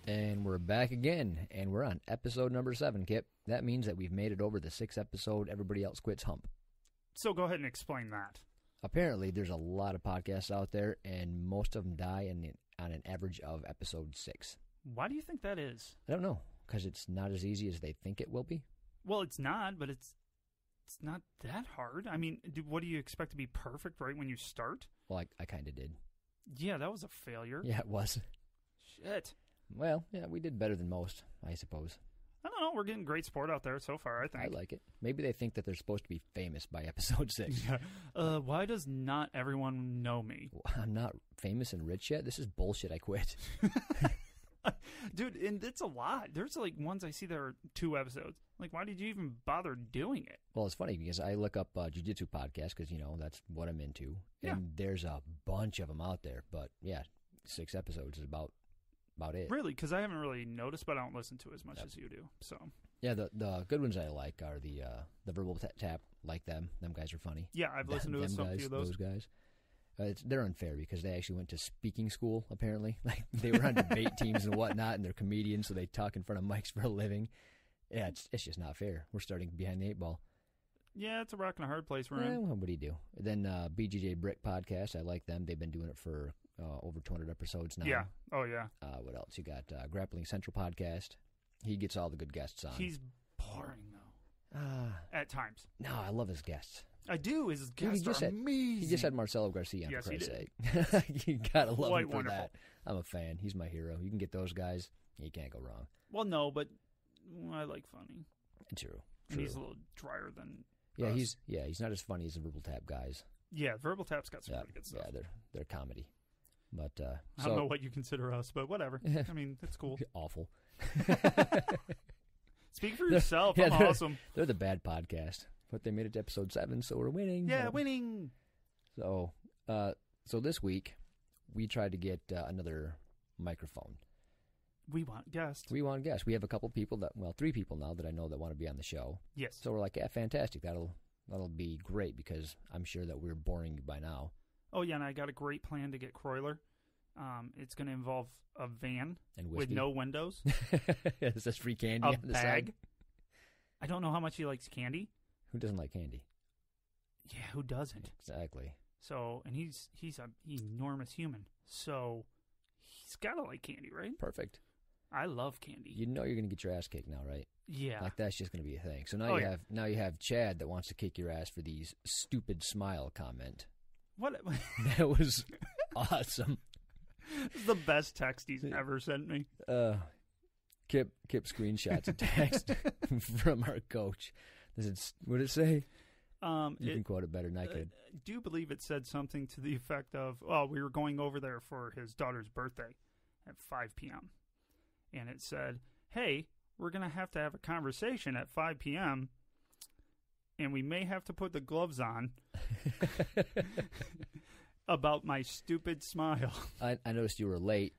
And we're back again, and we're on episode number 7, Kip. That means that we've made it over the 6th episode, Everybody Else Quits hump. So go ahead and explain that. Apparently, there's a lot of podcasts out there, and most of them die on an average of episode 6. Why do you think that is? I don't know, because it's not as easy as they think it will be. Well, it's not, but it's not that hard. I mean, what do you expect to be perfect right when you start? Well, I kind of did. Yeah, that was a failure. Yeah, it was. Shit. Well, yeah, we did better than most, I suppose. I don't know. We're getting great support out there so far, I think. I like it. Maybe they think that they're supposed to be famous by episode 6. Why does not everyone know me? Well, I'm not famous and rich yet. This is bullshit. I quit. Dude, and it's a lot. There's like ones I see that are 2 episodes. Like, why did you even bother doing it? Well, it's funny because I look up jiu-jitsu podcasts because, that's what I'm into. Yeah. And there's a bunch of them out there. But, yeah, 6 episodes is about it. Really? Because I haven't really noticed, but I don't listen to as much as you do. So yeah, the good ones I like are the verbal tap, like them. Them guys are funny. Yeah, I've listened to some few of those. Those guys. They're unfair because they actually went to speaking school, apparently. Like, they were on debate teams and whatnot, and they're comedians, so they talk in front of mics for a living. Yeah, it's just not fair. We're starting behind the 8 ball. Yeah, it's a rock and a hard place we're in. Well, what do you do? Then BJJ Brick Podcast, I like them. They've been doing it for over 200 episodes now. Yeah. Oh, yeah. What else? You got Grappling Central Podcast. He gets all the good guests on. He's boring, though. At times. No, I love his guests. I do. His guests are amazing. He just had Marcelo Garcia on, yes, for Christ's sake. You gotta love him for wonderful. that. I'm a fan. He's my hero. You can get those guys. You can't go wrong. Well, no, but I like funny. True. And he's a little drier than us. Yeah, he's not as funny as the Verbal Tap guys. Yeah, Verbal Tap's got some pretty good stuff. Yeah, they're comedy. But I don't know what you consider us, but whatever. I mean, it's cool. Awful. Speak for yourself. I'm awesome. They're the bad podcast, but they made it to episode 7, so we're winning. Yeah, winning. So this week we tried to get another microphone. We want guests. We have a couple people 3 people now that I know that want to be on the show. Yes. So we're like, yeah, fantastic. That'll be great because I'm sure that we're boring you by now. Oh, yeah, and I got a great plan to get Kroyler. It's going to involve a van and with no windows. Is this free candy on the bag. side? I don't know how much he likes candy. Who doesn't like candy? Yeah, who doesn't? Exactly. So, and he's an enormous human. So, he's got to like candy, right? Perfect. I love candy. You know you're going to get your ass kicked now, right? Yeah. Like, that's just going to be a thing. So now you have Chad that wants to kick your ass for the stupid smile comment. What? That was awesome. This is the best text he's ever sent me. Kip screenshots a text from our coach. What did it say? You can quote it better than I could. I do believe it said something to the effect of, well, we were going over there for his daughter's birthday at 5 p.m. And it said, hey, we're going to have a conversation at 5 p.m., and we may have to put the gloves on about my stupid smile. I noticed you were late.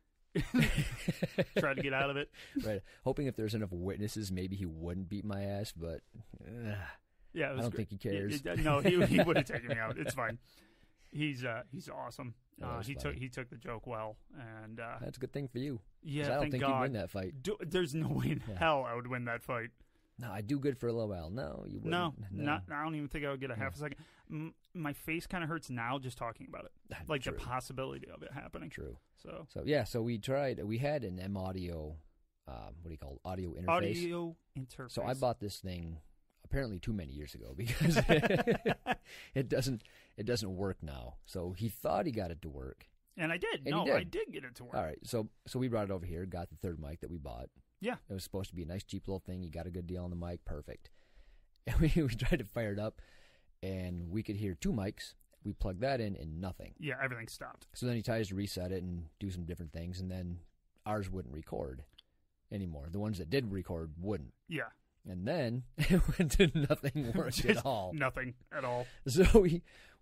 Tried to get out of it. Right. Hoping if there's enough witnesses, maybe he wouldn't beat my ass, but yeah, I don't think he cares. No, he would have taken me out. It's fine. He's awesome. He took the joke well, and that's a good thing for you. Yeah, I don't thank think God. you'd win that fight. There's no way in hell I would win that fight. No, I do good for a little while. No, you wouldn't. No. I don't even think I would get a half a second. My face kind of hurts now just talking about it. Like True. the possibility of it happening. True. So we tried. We had an M-Audio, audio interface. Audio interface. So I bought this thing apparently too many years ago because it doesn't work now. So he thought he got it to work. And I did. I did get it to work. All right. So we brought it over here, got the third mic that we bought. Yeah. It was supposed to be a nice, cheap little thing. You got a good deal on the mic. Perfect. And we tried to fire it up, and we could hear 2 mics. We plugged that in, and nothing. Yeah, everything stopped. So then he tries to reset it and do some different things, and then ours wouldn't record anymore. The ones that did record wouldn't. Yeah. And then it went to nothing worked at all. Nothing at all. So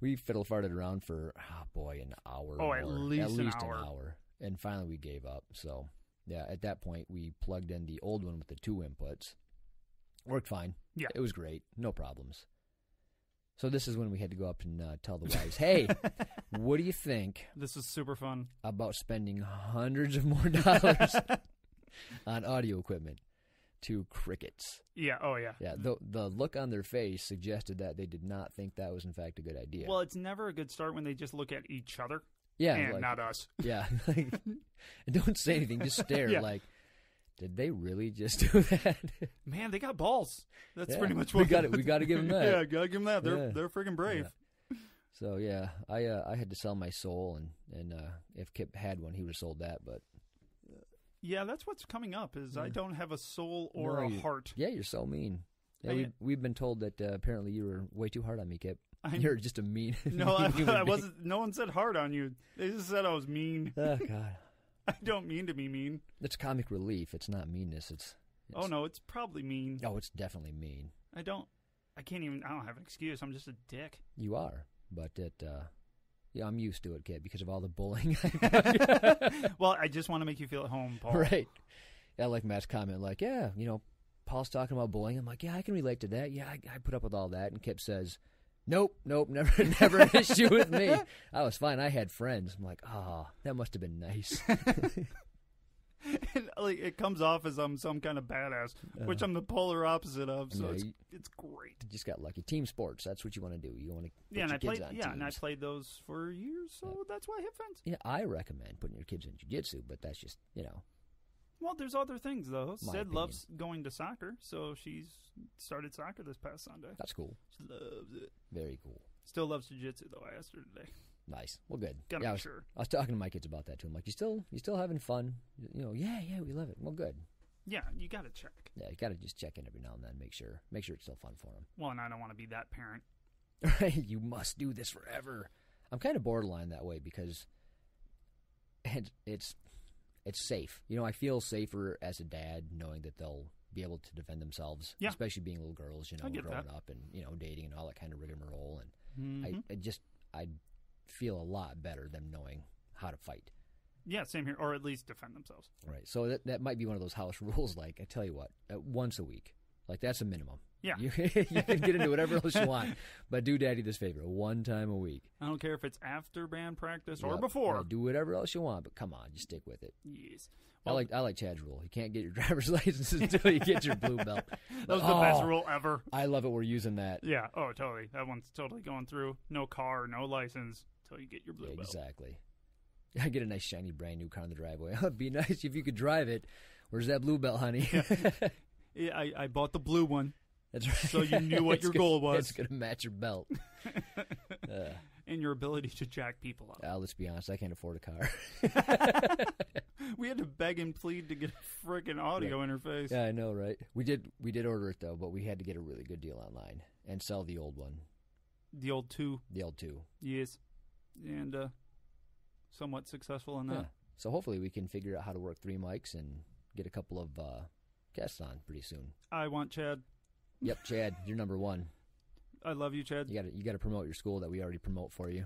we fiddle-farted around for, an hour. Oh, at least an hour. And finally we gave up. So, yeah, at that point we plugged in the old one with the 2 inputs. Worked fine. Yeah. It was great. No problems. So this is when we had to go up and tell the wives, hey, what do you think? This is super fun. About spending hundreds of more dollars on audio equipment to crickets. Yeah. Oh, yeah. Yeah. The look on their face suggested that they did not think that was in fact a good idea. Well, it's never a good start when they just look at each other. Yeah, and not us. Yeah. Like, don't say anything. Just stare. Yeah. Like, did they really just do that? Man, they got balls. That's Yeah. pretty much what We got to give them that. Yeah, gotta give them that. They're freaking brave. Yeah. So yeah, I had to sell my soul, and if Kip had one, he would have sold that. But Yeah, that's what's coming up. Is I Yeah. don't have a soul or a heart. yeah, you're so mean. Yeah, we've been told that apparently you were way too hard on me, Kip. You're just a mean. No, mean human I being. wasn't. No one said hard on you. They just said I was mean. Oh God, I don't mean to be mean. it's comic relief. It's not meanness. It's Oh no, it's probably mean. oh, it's definitely mean. I don't have an excuse. I'm just a dick. You are, but yeah, I'm used to it, Kip, because of all the bullying. Well, I just want to make you feel at home, Paul. Right. Yeah, I like Matt's comment, like, yeah, Paul's talking about bullying. I'm like, yeah, I can relate to that. Yeah, I put up with all that. And Kip says, nope, never an issue with me. I was fine. I had friends. I'm like, oh, that must have been nice. And, like, it comes off as I'm some kind of badass, which I'm the polar opposite of. So yeah, it's great. You just got lucky. Team sports. That's what you want to do. You want to put And your I kids played. on Yeah, teams. and I played those for years, so that's why I have friends. Yeah, I recommend putting your kids in jiu-jitsu, but that's just, Well, there's other things though. My Sid opinion. loves going to soccer, so she's started soccer this past Sunday. that's cool. She loves it. Very cool. Still loves jiu-jitsu though. I asked her today. Nice. Well, good. Gotta yeah, make sure. I was talking to my kids about that too. I'm like, you still having fun? Yeah, we love it. Well, good. Yeah, you got to check. Yeah, you got to just check in every now and then, make sure it's still fun for them. Well, and I don't want to be that parent. Right? You must do this forever. I'm kind of borderline that way because it's safe. I feel safer as a dad knowing that they'll be able to defend themselves, especially being little girls, I get growing that. up and, dating and all that kind of rigmarole. And Mhm. I feel a lot better than knowing how to fight. Yeah, same here, or at least defend themselves. Right. So that might be one of those house rules. Like, I tell you what, once a week, like that's a minimum. Yeah. You can get into whatever else you want, but do daddy this favor one time a week. I don't care if it's after band practice or Yep. before. Yeah, do whatever else you want, but come on, just stick with it. Yes. I like Chad's rule. You can't get your driver's license until you get your blue belt. That was the best rule ever. I love it. We're using that. Yeah. Oh, totally. That one's totally going through. No car, no license until you get your blue belt. Exactly. I get a nice shiny brand new car in the driveway. It'd be nice if you could drive it. Where's that blue belt, honey? Yeah, I bought the blue one. That's right. So you knew what your goal was. It's going to match your belt. And your ability to jack people up. Let's be honest. I can't afford a car. We had to beg and plead to get a freaking audio interface. Yeah, I know, right? We did order it, though, but we had to get a really good deal online and sell the old one. The old two. The old two. Yes. And somewhat successful in that. Yeah. So hopefully we can figure out how to work 3 mics and get a couple of guests on pretty soon. I want Chad. Yep, Chad, you're number 1. I love you, Chad. You got to promote your school that we already promote for you.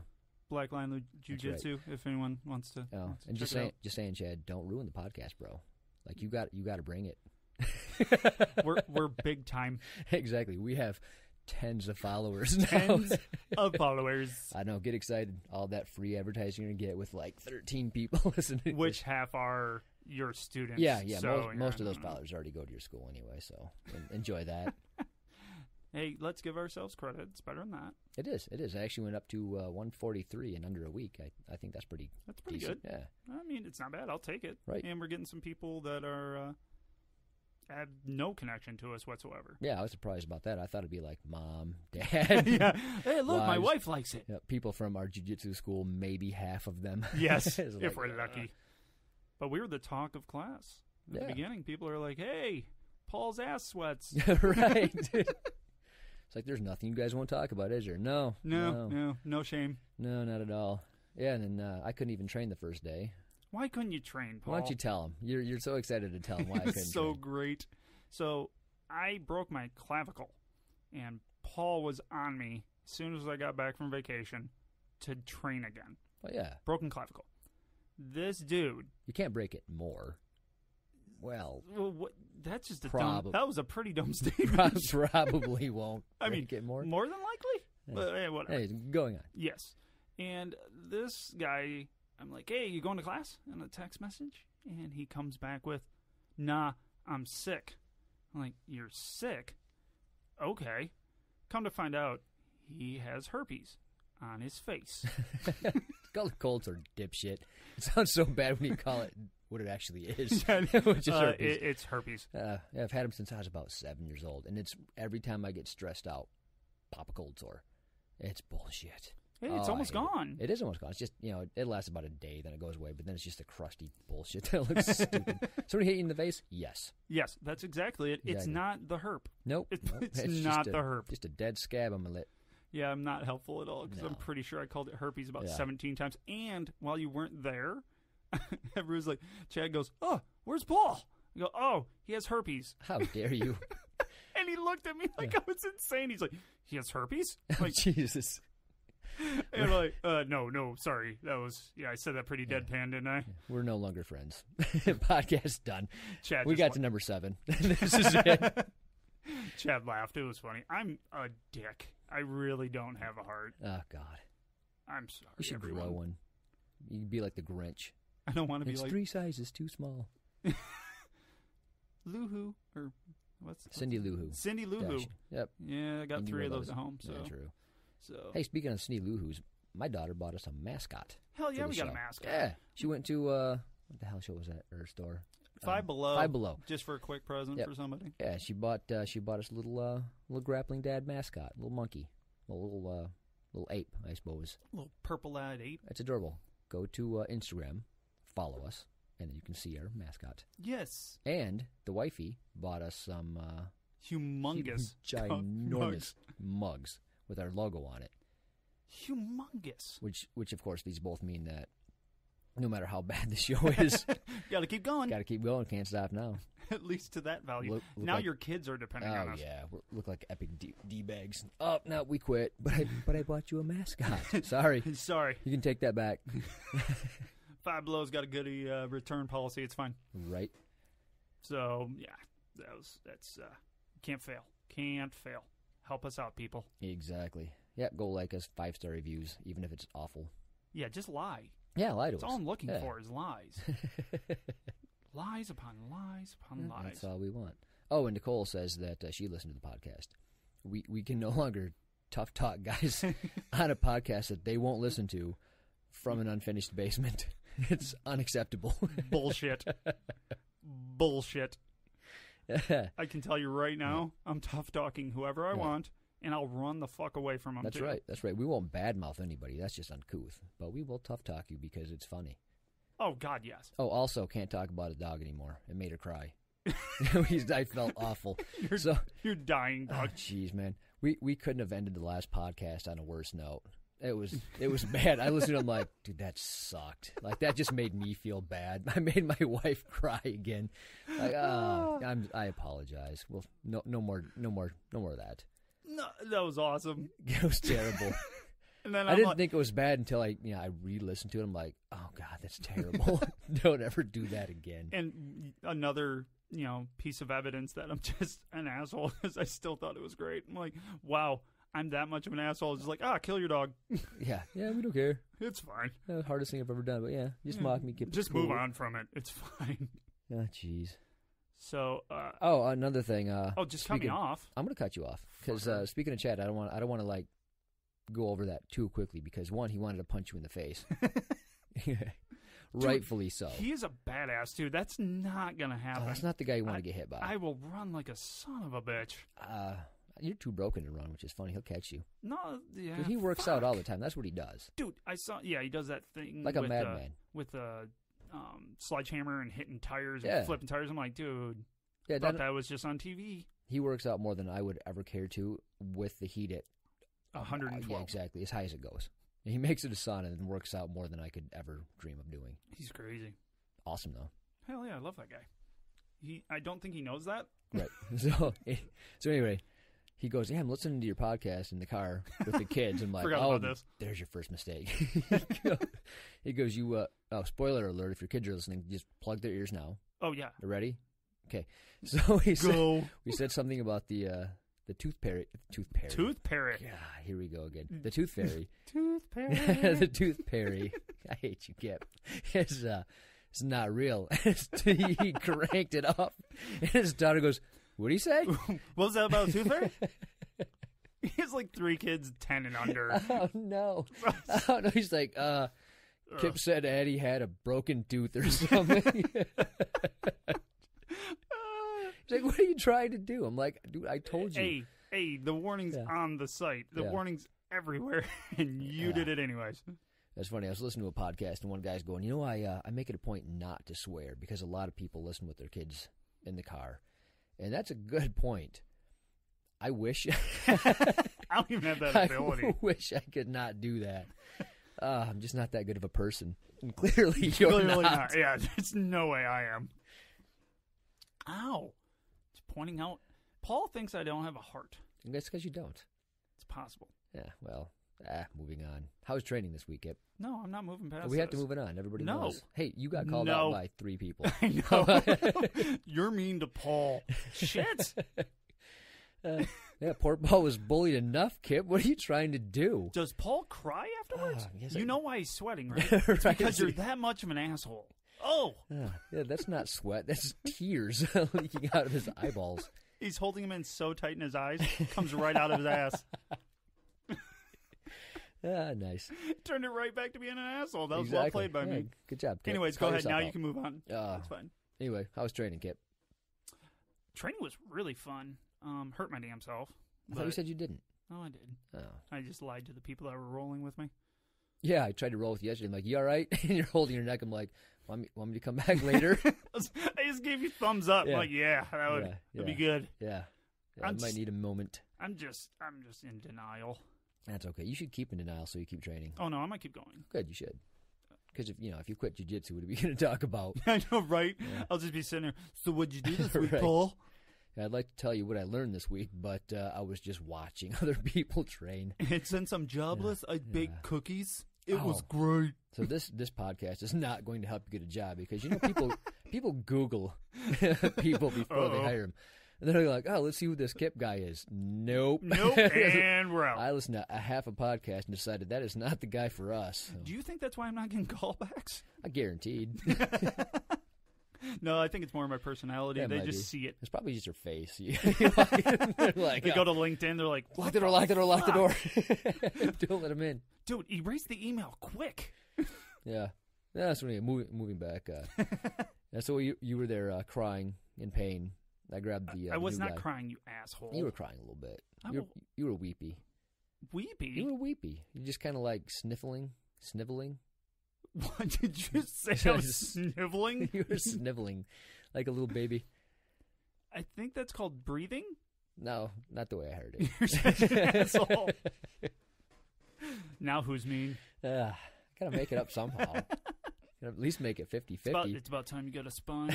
Black Line Jiu-Jitsu, if anyone wants to. Oh, wants to and check it just saying, Chad, don't ruin the podcast, bro. Like you got to bring it. out. We're big time. Exactly. We have tens of followers now. Tens of followers. I know. Get excited. All that free advertising you're gonna get with like 13 people listening. Which half are your students? Yeah. So, most of those followers already go to your school anyway, so enjoy that. Hey, let's give ourselves credit. It's better than that. It is. I actually went up to 143 in under a week. I think that's pretty. That's pretty decent. good. Yeah. I mean, it's not bad. I'll take it. Right. And we're getting some people that are have no connection to us whatsoever. Yeah, I was surprised about that. I thought it'd be like mom, dad. Yeah. Hey, look, my wives. wife likes it. Yeah, people from our jiu-jitsu school, maybe half of them. Yes, It's if like, we're lucky. But we were the talk of class. At the beginning, people are like, hey, Paul's ass sweats. Right. It's like, there's nothing you guys won't talk about, is there? No shame. No, not at all. Yeah, and then I couldn't even train the first day. Why couldn't you train, Paul? Why don't you tell him? You're so excited to tell him why I couldn't so train. great. So I broke my clavicle, and Paul was on me as soon as I got back from vacation to train again. Oh, yeah. Broken clavicle. This dude. You can't break it more. Well, that's just that was a pretty dumb statement. probably won't. I mean, get more than likely. Yeah. But hey, whatever. Hey, going on. Yes. And this guy, I'm like, hey, you going to class? And a text message. And he comes back with, Nah, I'm sick. I'm like, you're sick? Okay. Come to find out, he has herpes on his face. Call it cold sore, dipshit. It sounds so bad when you call it what it actually is. Which is herpes. It's herpes. Yeah, I've had them since I was about 7 years old, and it's every time I get stressed out, pop a cold sore. It's bullshit. Hey, it's almost gone. It is almost gone. It's just, it lasts about a day, then it goes away, but then it's just a crusty bullshit that looks stupid. Somebody hit you in the face? Yes. Yes, that's exactly it. Exactly. It's not the herp. Nope. It's not the herp. Just a dead scab on my lip. Yeah, I'm not helpful at all because I'm pretty sure I called it herpes about 17 times. And while you weren't there, everyone's like, Chad goes, oh, where's Paul? I go, oh, he has herpes. How dare you? And he looked at me like I was insane. He's like, he has herpes? I'm like, Jesus. And I'm like, no, sorry. That was, I said that pretty deadpan, didn't I? We're no longer friends. Podcast done. Chad we got to number 7. This is it. Chad laughed. It was funny. I'm a dick. I really don't have a heart. Oh, God. I'm sorry, You should everyone. grow one. You'd be like the Grinch. I don't want to be like... 3 sizes too small. Lou-Hoo, or what's Cindy Lou Who. Cindy Lou-Hoo. Yep. Yeah, I got And 3 of love those it. at home. So. Yeah, true. So. Hey, speaking of Cindy Lou Who's, my daughter bought us a mascot. Hell yeah, for the we got a show. mascot. Yeah. She went to, what the hell show was that? Her store? Five Below. Five Below. Just for a quick present for somebody. Yeah, she bought us a little grappling dad mascot, little monkey, a little ape, I suppose. A little purple-eyed ape. It's adorable. Go to Instagram, follow us, and then you can see our mascot. Yes. And the wifey bought us some humongous, ginormous mugs with our logo on it. Humongous. Which of course these both mean that no matter how bad the show is, gotta keep going. Gotta keep going. Can't stop now. At least to that value. Look now like, your kids are depending on us. Oh yeah, we look like epic d-bags. Oh no, we quit. But I bought you a mascot. Sorry. Sorry. You can take that back. Five Below's got a good return policy. It's fine. Right. So yeah, that's can't fail. Can't fail. Help us out, people. Exactly. Yeah, go like us, 5-star reviews, even if it's awful. Yeah, just lie. Yeah, lie to us. That's all I'm looking for is lies. Lies upon lies upon lies. That's all we want. Oh, and Nicole says that she listened to the podcast. We can no longer tough talk guys on a podcast that they won't listen to from an unfinished basement. It's unacceptable. Bullshit. Bullshit. I can tell you right now, I'm tough talking whoever I want, and I'll run the fuck away from them. That's right. That's right. We won't badmouth anybody. That's just uncouth. But we will tough talk you because it's funny. Oh God, yes. Oh, also can't talk about a dog anymore. It made her cry. I felt awful. You're dying, dog. Oh, jeez, man. We couldn't have ended the last podcast on a worse note. It was bad. I listened to it, I'm like, dude, that sucked. Like, that just made me feel bad. I made my wife cry again. Like, I apologize. Well, no more of that. No, that was awesome. It was terrible. And then I didn't think it was bad until I re-listened to it. I'm like, oh God, that's terrible. Don't ever do that again. And another, piece of evidence that I'm just an asshole is I still thought it was great. I'm like, wow, I'm that much of an asshole. It's just like, kill your dog. Yeah, we don't care. It's fine. Hardest thing I've ever done, but just mock me. Just move on from it. It's fine. Oh, jeez. So. Another thing. Just cut me off. I'm gonna cut you off because speaking of Chad, I don't want to like go over that too quickly because one, he wanted to punch you in the face. Rightfully so. He is a badass, dude. That's not gonna happen. Oh, that's not the guy you want to get hit by. I will run like a son of a bitch. You're too broken to run, which is funny. He'll catch you. No, yeah. He works out all the time. That's what he does. Dude, I saw. Yeah, he does that thing like a madman with a sledgehammer and hitting tires and flipping tires. I'm like, dude. Yeah, that was just on TV. He works out more than I would ever care to with the heat at 112. Yeah, exactly. As high as it goes. He makes it a sauna and works out more than I could ever dream of doing. He's crazy. Awesome, though. Hell yeah, I love that guy. I don't think he knows that. Right. So anyway, he goes, I'm listening to your podcast in the car with the kids. I'm like, about this. There's your first mistake. He goes, spoiler alert, if your kids are listening, just plug their ears now. Oh, yeah. You ready? Okay. So we said something about the tooth parrot. Tooth parrot. God, here we go again. The tooth fairy. Tooth parrot. The tooth fairy. I hate you, Kip. it's not real. He cranked it up, and his daughter goes, "What do you say?" What was that about, Tooth Fairy? He has like 3 kids, 10 and under. Oh no! Oh no! He's like, Kip said Eddie had a broken tooth or something. He's like, "What are you trying to do?" I'm like, "Dude, I told you." Hey, the warning's on the site. The warning's everywhere, and you did it anyways. That's funny. I was listening to a podcast, and one guy's going, I make it a point not to swear because a lot of people listen with their kids in the car. And that's a good point. I wish. I don't even have that ability. I wish I could not do that. I'm just not that good of a person. And clearly you're not. Yeah, there's no way I am. Ow. Just pointing out. Paul thinks I don't have a heart. That's because you don't. It's possible. Yeah, well, moving on. How was training this week, Ip? No, I'm not moving past We have to move it on. Everybody knows. Hey, you got called out by 3 people. I know. You're mean to Paul. Shit. Yeah, poor Paul was bullied enough, Kip. What are you trying to do? Does Paul cry afterwards? Yes, you know why he's sweating, right? Right. It's because you're that much of an asshole. Oh. Yeah, that's not sweat. That's tears leaking out of his eyeballs. He's holding him in so tight in his eyes, comes right out of his ass. Nice. Turned it right back to being an asshole. That was well played by me. Good job, Kip. Anyways, go ahead. Now you can move on. That's fine. Anyway, how was training, Kip? Training was really fun. Hurt my damn self. I thought you said you didn't. Oh, I did. Oh. I just lied to the people that were rolling with me. Yeah, I tried to roll with you yesterday. I'm like, you all right? And you're holding your neck. I'm like, want me to come back later? I just gave you thumbs up. Yeah. I'm like, that'd be good. Yeah. I might need a moment. I'm just in denial. That's okay. You should keep in denial so you keep training. Oh, no, I might keep going. Good, you should. Because if you quit jiu-jitsu, what are we going to talk about? I know, right? Yeah. I'll just be sitting there. So what'd you do this week, Paul? Yeah, I'd like to tell you what I learned this week, but I was just watching other people train. And since I'm jobless, I baked cookies. It was great. So this podcast is not going to help you get a job because people Google people before they hire them. And they're like, oh, let's see who this Kip guy is. Nope. And we're out. I listened to a half a podcast and decided that is not the guy for us. So. Do you think that's why I'm not getting callbacks? I guaranteed. No, I think it's more my personality. They just see it. It's probably just your face. Like, they go to LinkedIn. They're like, lock the door. Don't let him in. Dude, erase the email quick. Yeah. That's when moving back. So you were there crying in pain. I grabbed the I was new not guy. crying, you asshole. You were crying a little bit. You were weepy. Weepy? You were weepy. You just kind of like sniveling. What did you say? I was sniveling? You were sniveling like a little baby. I think that's called breathing? No, not the way I heard it. You're such an asshole. Now who's mean? Gotta make it up somehow. Gotta at least make it 50-50. It's about time you got a spine.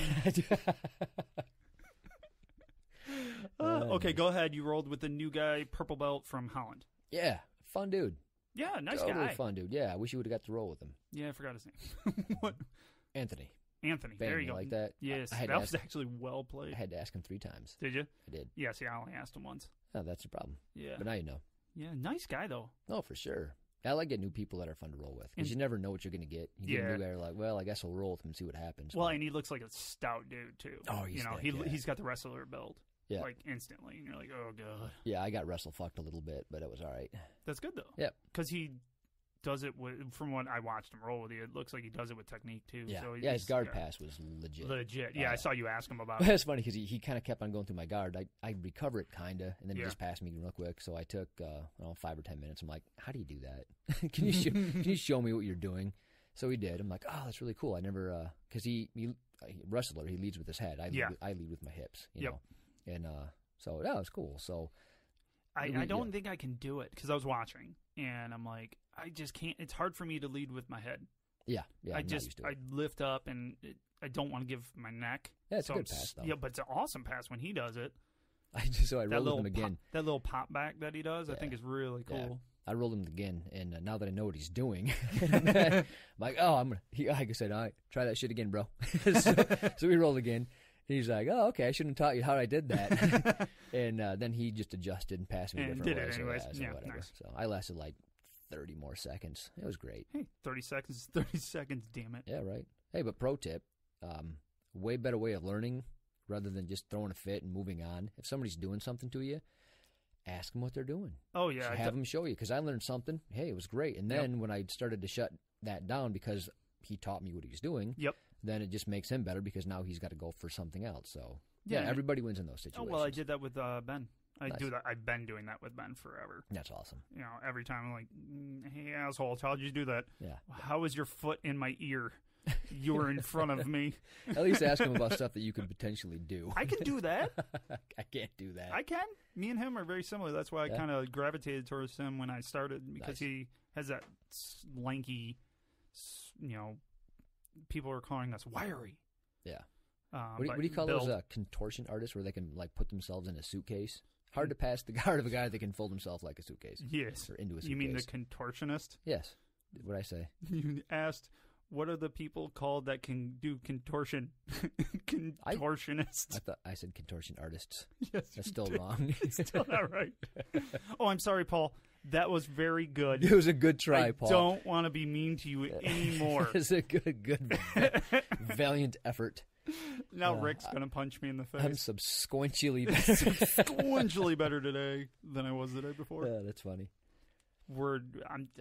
Okay, go ahead. You rolled with the new guy, purple belt from Holland. Yeah, fun dude. Yeah, nice totally guy. Fun dude. Yeah, I wish you would have got to roll with him. Yeah, I forgot his name. What? Anthony. Bam, there you go. Like that? Yes, that was actually well played. I had to ask him 3 times. Did you? I did. Yeah, see, I only asked him once. Oh, that's the problem. Yeah. But now you know. Yeah, nice guy, though. Oh, for sure. I like getting new people that are fun to roll with because you never know what you're going to get. You get a new guy, you're like, well, I guess I'll roll with him and see what happens. Well, and he looks like a stout dude, too. Oh, he's he's got the wrestler build. Yeah. Like, instantly. And you're like, oh, God. Yeah, I got wrestle fucked a little bit, but it was all right. That's good, though. Yeah. Because he does it with, from what I watched him roll with you, it looks like he does it with technique, too. Yeah, so his guard pass was legit. Yeah, I saw you ask him about it. It's funny because he kind of kept on going through my guard. I recover it kind of, and then he just passed me real quick. So I took 5 or 10 minutes. I'm like, how do you do that? Can you show me what you're doing? So he did. I'm like, oh, that's really cool. I never because he wrestler. He leads with his head. I lead with my hips. You know, and so that was cool. So I don't think I can do it because I was watching and I'm like, I just can't. It's hard for me to lead with my head. Yeah. I lift up and I don't want to give my neck. Yeah, it's a good pass though. Yeah, but it's an awesome pass when he does it. I rolled with him again. That little pop back that he does, I think is really cool. Yeah. I rolled him again, and now that I know what he's doing, I'm like, oh, like I said, all right, try that shit again, bro. so we rolled again. He's like, oh, okay, I shouldn't have taught you how I did that. And then he just adjusted and passed me a different way. Did it anyways. So whatever. Nice. So I lasted like 30 more seconds. It was great. Hey, 30 seconds, damn it. Yeah, right. Hey, but pro tip, way better way of learning rather than just throwing a fit and moving on. If somebody's doing something to you, ask them what they're doing. Oh, yeah. Have them show you, because I learned something. Hey, it was great. And then when I started to shut that down because he taught me what he was doing, then it just makes him better because now he's got to go for something else. So, yeah, everybody wins in those situations. Oh, well, I did that with Ben. Nice. I've been doing that with Ben forever. That's awesome. You know, every time I'm like, hey, asshole, how'd you do that? Yeah. How was your foot in my ear? You were in front of me. At least ask him about stuff that you could potentially do. I can do that. I can't do that. I can. Me and him are very similar. That's why I kind of gravitated towards him when I started, because he has that lanky, you know, people are calling us wiry. Yeah. What do you call those contortion artists where they can like put themselves in a suitcase? Hard to pass the guard of a guy that can fold himself like a suitcase. Yes. Or into a suitcase. You mean the contortionist? Yes. What'd I say? You asked, what are the people called that can do contortion? Contortionists. I thought I said contortion artists. Yes. That's still wrong. It's still not right. Oh, I'm sorry, Paul. That was very good. It was a good try, Paul. I don't want to be mean to you anymore. It's a good, valiant effort. Now Rick's going to punch me in the face. I'm substantially better. Substantially better today than I was the day before. Yeah, that's funny.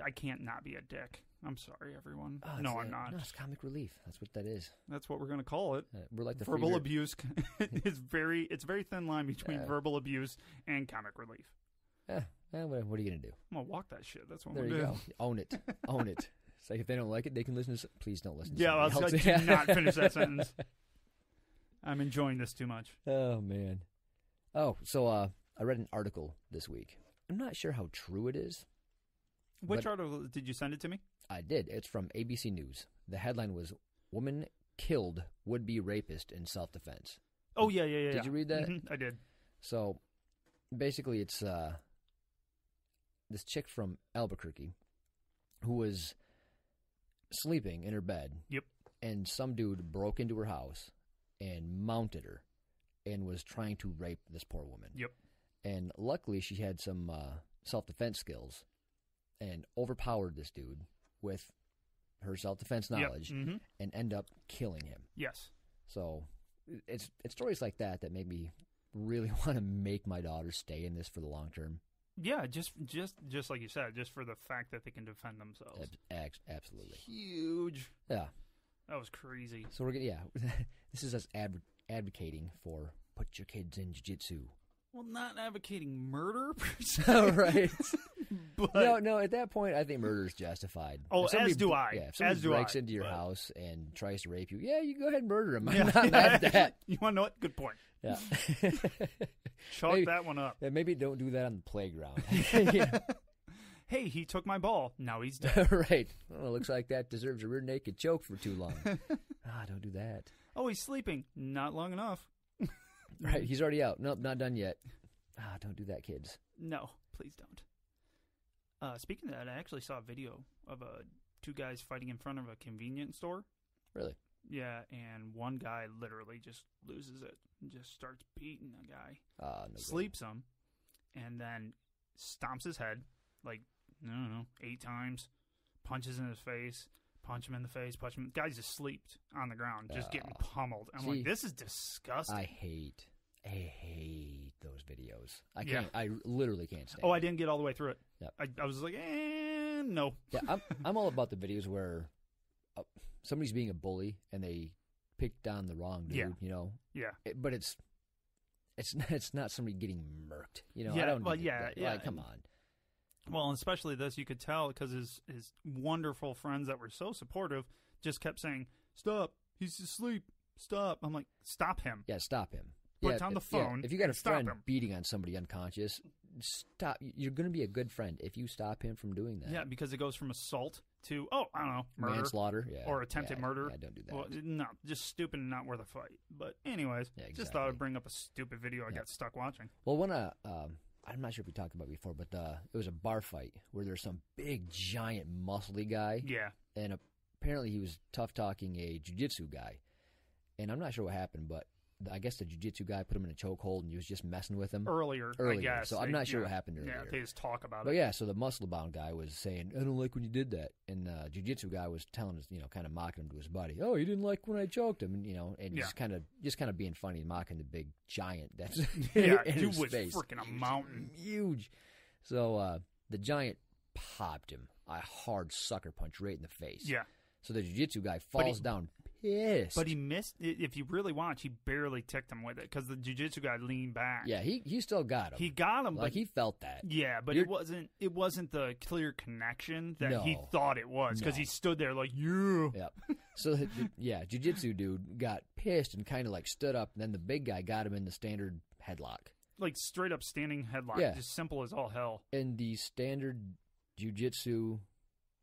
I can't not be a dick. I'm sorry, everyone. Oh, no, I'm not. No, it's comic relief. That's what that is. That's what we're going to call it. We're like the verbal abuse. It's a very thin line between verbal abuse and comic relief. What are you going to do? I'm going to walk that shit. That's what there I'm going going to do. Own it. Own it. It's like if they don't like it, they can listen to please don't listen to I else. do not finish that sentence. I'm enjoying this too much. Oh, man. Oh, so I read an article this week. I'm not sure how true it is. Which article? Did you send it to me? I did. It's from ABC News. The headline was, "Woman Killed Would-Be Rapist in Self-Defense." Oh, yeah. Did you read that? Mm-hmm, I did. So, basically, it's this chick from Albuquerque who was sleeping in her bed. Yep. And some dude broke into her house and mounted her and was trying to rape this poor woman. Yep. And luckily, she had some self-defense skills and overpowered this dude with her self-defense knowledge and end up killing him. Yes. So it's stories like that made me really want to make my daughter stay in this for the long term. Yeah, just like you said, just for the fact that they can defend themselves. Absolutely. Huge. Yeah. That was crazy. So this is us advocating for put your kids in jiu-jitsu. Well, not advocating murder per se. Right. But no. At that point, I think murder is justified. Oh, as do I. Yeah, if somebody breaks into your house and tries to rape you, you go ahead and murder him. I'm not mad at that. You want to know what? Good point. Yeah. Chalk that one up. Yeah, maybe don't do that on the playground. Hey, he took my ball. Now he's dead. Right. Well, it looks like that deserves a rear naked choke for too long. Don't do that. Oh, he's sleeping. Not long enough. Right, he's already out. Nope, not done yet. Don't do that, kids. No, please don't. Speaking of that, I actually saw a video of two guys fighting in front of a convenience store. Really? Yeah, and one guy literally just loses it and just starts beating a guy. No sleeps him, and then stomps his head, like, I don't know, 8 times, punches in his face, punch him in the face, punch him. The guy's just sleeped on the ground, just getting pummeled. I'm like, this is disgusting. I hate those videos. I can't. I literally can't stand. Oh, I didn't get all the way through it. Yep. I was like, no. Yeah, I'm all about the videos where somebody's being a bully and they picked on the wrong dude. You know. Yeah. But it's not somebody getting murked. You know. Yeah. I don't. Yeah. Like, come on. Well, especially this, you could tell because his wonderful friends that were so supportive just kept saying, "Stop! He's asleep! Stop!" I'm like, "Stop him! Yeah, stop him! Put down the phone. If you got a friend him. beating on somebody unconscious, stop. You're going to be a good friend if you stop him from doing that. Yeah, because it goes from assault to I don't know, murder, manslaughter, or attempted murder. Yeah, don't do that. Well, no, just stupid and not worth a fight. But anyways, just thought I'd bring up a stupid video I got stuck watching. Well, I'm not sure if we talked about it before, but it was a bar fight where there's some big, giant, muscly guy. Yeah. And apparently he was tough-talking a jiu-jitsu guy. And I'm not sure what happened, but I guess the jiu-jitsu guy put him in a chokehold and he was just messing with him earlier. I guess. So I'm not sure what happened earlier. Yeah, they just talk about But it. yeah, so the muscle-bound guy was saying, I don't like when you did that. And the jiu-jitsu guy was telling us, kind of mocking him to his buddy. Oh, you didn't like when I choked him. And just kind of being funny and mocking the big giant that's Yeah, in he his was face. freaking a mountain. Huge. So the giant popped him a hard sucker punch right in the face. Yeah. So the jiu-jitsu guy falls down pissed. But he missed. If you really watch, he barely ticked him with it because the jiu-jitsu guy leaned back. Yeah, he still got him. He got him, like but he felt that. Yeah, but it wasn't the clear connection that he thought it was because he stood there like, yeah. Yep. So jiu-jitsu dude got pissed and kind of like stood up, and then the big guy got him in the standard headlock. Like straight up standing headlock, just simple as all hell. And the standard jiu-jitsu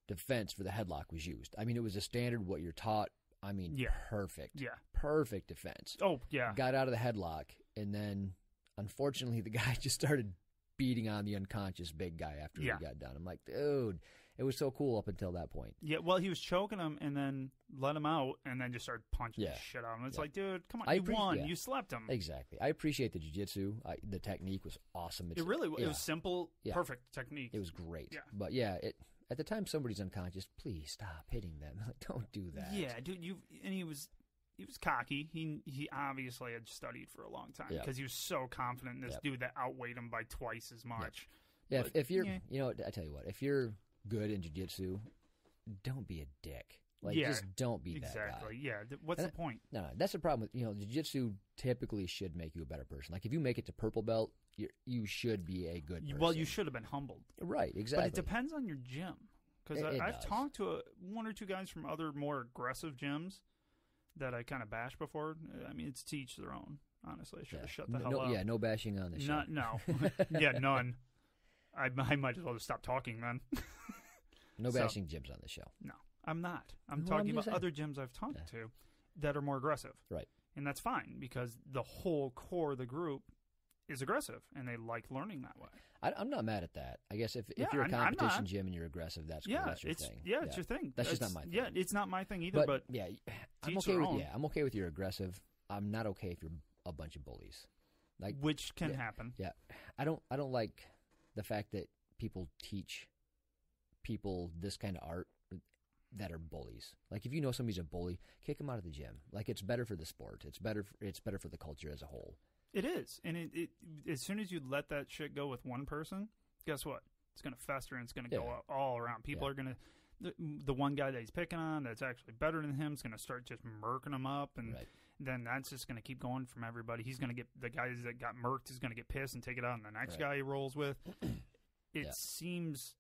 defense for the headlock was used. I mean, it was a standard what you're taught. I mean, perfect. Yeah. Perfect defense. Oh, yeah. Got out of the headlock, and then, unfortunately, the guy just started beating on the unconscious big guy after he got done. I'm like, dude, it was so cool up until that point. Yeah, well, he was choking him and then let him out and then just started punching the shit out of him. It's like, dude, come on, you won. Yeah. You slept him. Exactly. I appreciate the jiu-jitsu. The technique was awesome. It really was. It was simple, perfect technique. It was great. Yeah. But, at the time somebody's unconscious, please stop hitting them. Like, don't do that. Yeah, dude. And he was cocky. He obviously had studied for a long time because he was so confident in this dude that outweighed him by twice as much. Yeah, if you're, I tell you what, if you're good in jiu-jitsu, don't be a dick. Like, just don't be that guy. Exactly. Yeah. What's the point? No, that's the problem with jiu-jitsu. Typically, should make you a better person. Like if you make it to purple belt, you should be a good person. Well, you should have been humbled. Right, exactly. But it depends on your gym. Because I've talked to one or two guys from other more aggressive gyms that I kind of bashed before. I mean, it's to each their own, honestly. I should have shut the hell up. Yeah, no bashing on the show. No. Yeah, none. I might as well just stop talking then. No bashing gyms on the show. No, I'm not. I'm talking about other gyms I've talked to that are more aggressive. Right. And that's fine because the whole core of the group is aggressive, and they like learning that way. I'm not mad at that. I guess if you're a competition gym and you're aggressive, that's cool. That's your thing. Yeah, it's your thing. That's just not my thing. Yeah, it's not my thing either. But yeah, I'm okay with you're aggressive. I'm not okay if you're a bunch of bullies. Like which can happen. Yeah, I don't like the fact that people teach people this kind of art that are bullies. Like if you know somebody's a bully, kick them out of the gym. Like it's better for the sport. It's better for the culture as a whole. It is, and it as soon as you let that shit go with one person, guess what? It's going to fester and it's going to go all around. People are going to the one guy that he's picking on that's actually better than him is going to start just murking him up, and then that's just going to keep going from everybody. He's going to get the guys that got murked is going to get pissed and take it out on the next guy he rolls with. It seems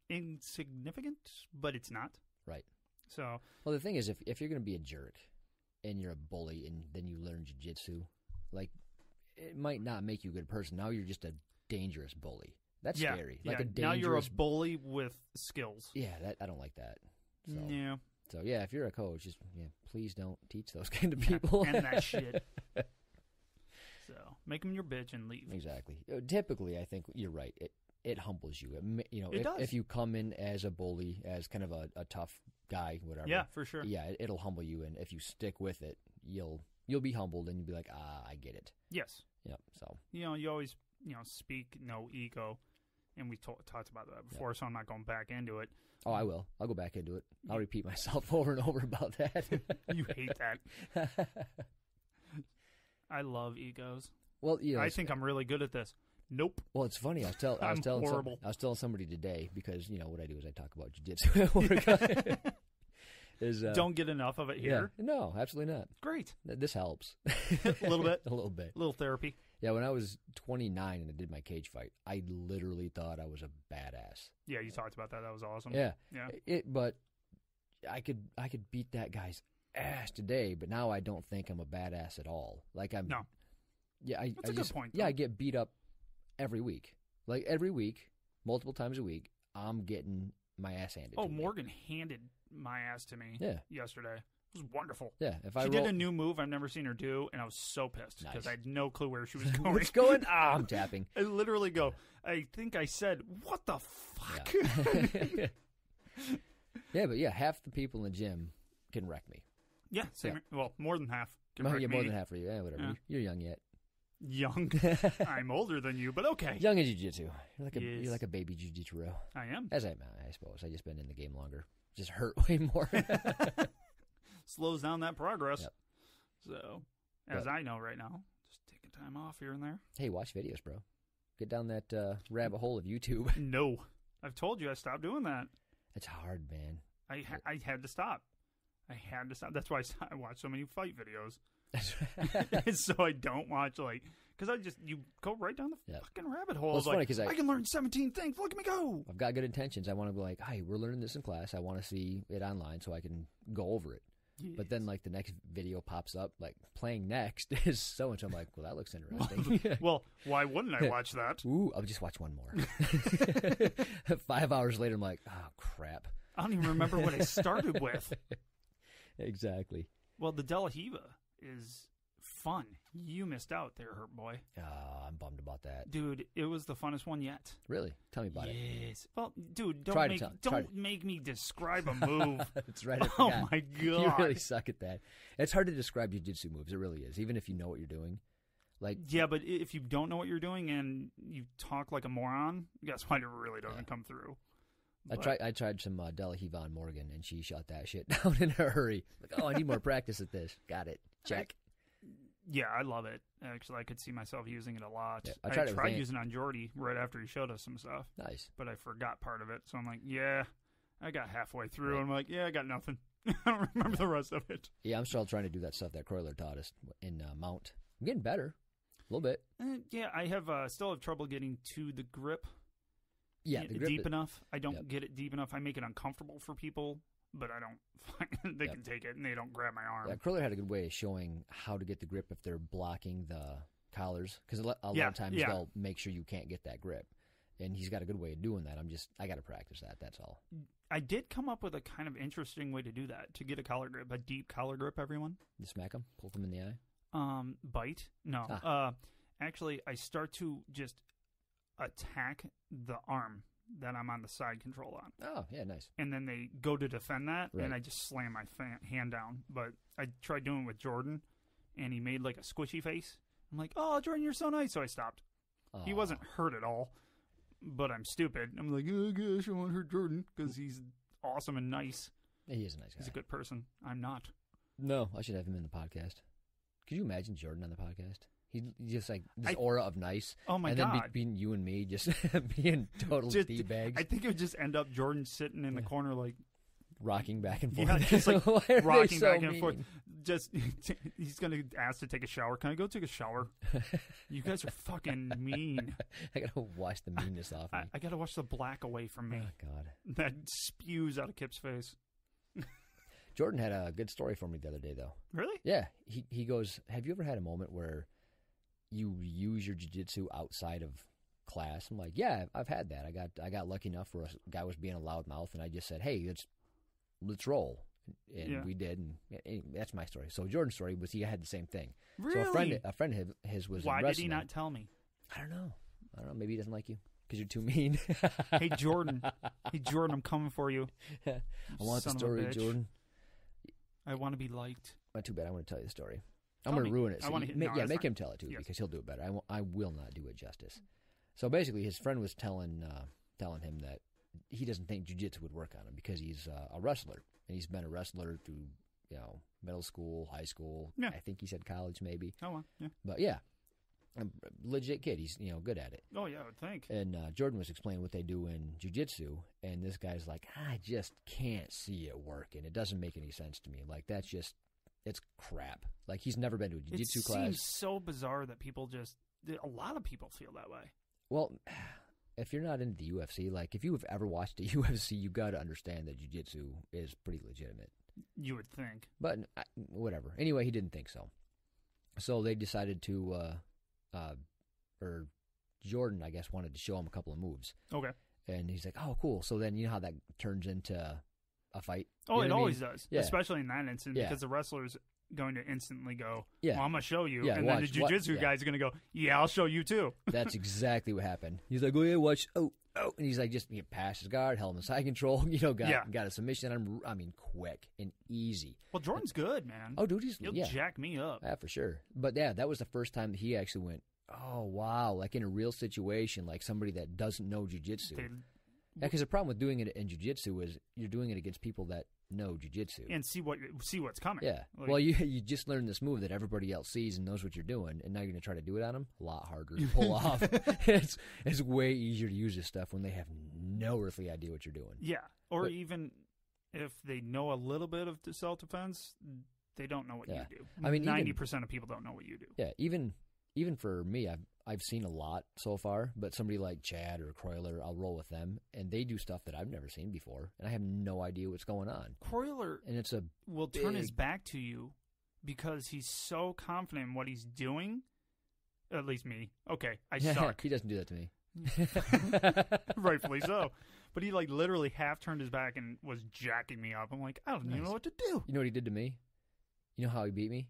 insignificant, but it's not. Right. So, well, the thing is, if you're going to be a jerk and you're a bully and then you learn jiu-jitsu, like it might not make you a good person. Now you're just a dangerous bully. That's scary. Like a dangerous. Now you're a bully with skills. Yeah, I don't like that. So, yeah. So yeah, if you're a coach, just please don't teach those kind of people. And that shit. So make them your bitch and leave. Exactly. Typically, I think you're right. It humbles you. It does. If you come in as a bully, as kind of a tough guy, whatever. Yeah, for sure. Yeah, it'll humble you, and if you stick with it, you'll be humbled, and you'll be like, I get it. Yes. Yep. So you always speak no ego, and we talked about that before, so I'm not going back into it. Oh, I will. I'll go back into it. I'll repeat myself over and over about that. You hate that. I love egos. Well, I think I'm really good at this. Nope. Well, it's funny. I was telling somebody today because what I do is I talk about jiu-jitsu. Don't get enough of it here. Yeah, no, absolutely not. Great. This helps. A little bit. A little bit. A little therapy. Yeah, when I was 29 and I did my cage fight, I literally thought I was a badass. Yeah, you talked about that. That was awesome. Yeah. Yeah. But I could beat that guy's ass today, but now I don't think I'm a badass at all. Like I'm. No. Yeah, that's a good point. Yeah, I get beat up every week. Like every week, multiple times a week, I'm getting my ass handed. Oh, to Morgan handed my ass to me. Yesterday. It was wonderful. Yeah, she did a new move I've never seen her do, and I was so pissed because I had no clue where she was going. What's going? I'm tapping. I literally go. I think I said, "What the fuck?" Yeah, but half the people in the gym can wreck me. Yeah, same. Yeah. Well, more than half. Oh, yeah, more me. than half of you. Yeah, whatever. Yeah. You're young yet. Young. I'm older than you, but okay. Young in jiu-jitsu. You're Yes. like a baby jiu-jitsu. I am. As I suppose. I just been in the game longer. Just hurt way more. Slows down that progress. Yep. So, as I know right now, just taking time off here and there. Hey, watch videos, bro. Get down that rabbit hole of YouTube. No. I've told you I stopped doing that. It's hard, man. I had to stop. I had to stop. That's why I watch so many fight videos. So I don't watch, because you go right down the fucking rabbit hole. Well, it's funny because I can learn 17 things. Look at me go. I've got good intentions. I want to be like, hey, we're learning this in class. I want to see it online so I can go over it. Yes. But then, the next video pops up, playing next is so and so. I'm like, well, that looks interesting. Well, why wouldn't I watch that? Ooh, I'll just watch one more. 5 hours later, I'm like, oh, crap. I don't even remember what I started with. Exactly. Well, the De La Riva is fun. You missed out there, Hurt Boy. I'm bummed about that. Dude, it was the funnest one yet. Really? Tell me about it. Yes. Well, dude, don't make me describe a move. That's right. Oh, my God. You really suck at that. It's hard to describe jiu-jitsu moves. It really is, even if you know what you're doing. Yeah, but if you don't know what you're doing and you talk like a moron, guess what? It really doesn't come through. I tried some De La Riva on Morgan, and she shut that shit down in a hurry. I need more practice at this. Got it. Check. Yeah, I love it. Actually, I could see myself using it a lot. Yeah, I tried using it on Jordy right after he showed us some stuff. Nice. But I forgot part of it. So I'm like, yeah, I got halfway through. Right. And I'm like, yeah, I got nothing. I don't remember the rest of it. Yeah, I'm still trying to do that stuff that Kroyler taught us in Mount. I'm getting better. A little bit. Yeah, I still have trouble getting to the grip. Yeah, the grip deep enough. I don't get it deep enough. I make it uncomfortable for people, but I don't. They can take it and they don't grab my arm. Yeah, Kroyler had a good way of showing how to get the grip if they're blocking the collars, because a lot of times they'll make sure you can't get that grip, and he's got a good way of doing that. I got to practice that. That's all. I did come up with a kind of interesting way to do that, to get a collar grip, a deep collar grip. Everyone, you smack them, poke them in the eye. Bite? No. Actually, I start to just attack the arm that I'm on the side control on. Oh, yeah, nice. And then they go to defend that, right. And I just slam my hand down. But I tried doing it with Jordan, and he made like a squishy face. I'm like, oh, Jordan, you're so nice. So I stopped. He wasn't hurt at all, but I'm stupid. I'm like, oh, gosh, I won't hurt Jordan because he's awesome and nice. He is a nice guy. He's a good person. I'm not. No, I should have him in the podcast. Could you imagine Jordan on the podcast? He's just like this aura of nice. Oh, my God. And then being you and me, just being total D-bags. I think it would just end up Jordan sitting in the corner like... rocking back and forth. Yeah, just like rocking back and mean? forth. Just, he's going to ask to take a shower. Can I go take a shower? You guys are fucking mean. I got to wash the meanness off me. I got to wash the black away from me. Oh, God. That spews out of Kip's face. Jordan had a good story for me the other day, though. Really? Yeah. He goes, have you ever had a moment where you use your jiu-jitsu outside of class? I'm like, yeah, I've had that. I got lucky enough where a guy was being a loudmouth, and I just said, hey, let's roll. And we did, and that's my story. So Jordan's story was he had the same thing. Really? So a friend of his was Why in wrestling. did he not tell me? I don't know. Maybe he doesn't like you because you're too mean. Hey, Jordan, I'm coming for you. I want the story, Jordan. I want to be liked. Too bad. I want to tell you the story. I'm going to ruin it. So make him tell it too, because he'll do it better. I will not do it justice. So basically, his friend was telling him that he doesn't think jiu-jitsu would work on him because he's a wrestler, and he's been a wrestler through middle school, high school. Yeah. I think he said college maybe. Oh, well, yeah. But yeah, a legit kid. He's good at it. Oh yeah, I would think. And Jordan was explaining what they do in jiu-jitsu, and this guy's like, I just can't see it working. It doesn't make any sense to me. Like that's just. It's crap. Like, he's never been to a jiu-jitsu class. It seems so bizarre that a lot of people feel that way. Well, if you're not into the UFC, like, if you have ever watched the UFC, you got to understand that jiu-jitsu is pretty legitimate. You would think. But, whatever. Anyway, he didn't think so. So they decided to, or Jordan, I guess, wanted to show him a couple of moves. Okay. And he's like, oh, cool. So then you know how that turns into a fight? Oh, it always does, especially in that instance, because the wrestlers going to instantly go, Yeah. well, I'm going to show you. Yeah, and watch, then the jiu-jitsu yeah. guy's going to go, yeah, I'll show you too. That's exactly what happened. He's like, oh, yeah, watch. Oh. And he's like, just past his guard, held him in side control, got a submission on him. I mean, quick and easy. Well, Jordan's good, man. Oh, dude, He'll jack me up. Yeah, for sure. But, yeah, that was the first time that he actually went, oh, wow, like in a real situation, like somebody that doesn't know jiu-jitsu. Yeah, because the problem with doing it in jiu-jitsu is you're doing it against people that know jiu-jitsu. And see what's coming. Yeah. Like, well, you just learned this move that everybody else sees and knows what you're doing, and now you're going to try to do it on them? A lot harder to pull off. It's way easier to use this stuff when they have no earthly idea what you're doing. Yeah. Or even if they know a little bit of self-defense, they don't know what you do. I mean, 90% of people don't know what you do. Yeah, even for me, I've seen a lot so far, but somebody like Chad or Kroyler, I'll roll with them, and they do stuff that I've never seen before, and I have no idea what's going on. Kroyler will turn his back to you because he's so confident in what he's doing. At least me. Okay, I suck. He doesn't do that to me. Rightfully so. But he literally half turned his back and was jacking me up. I'm like, I don't even know what to do. You know what he did to me? You know how he beat me?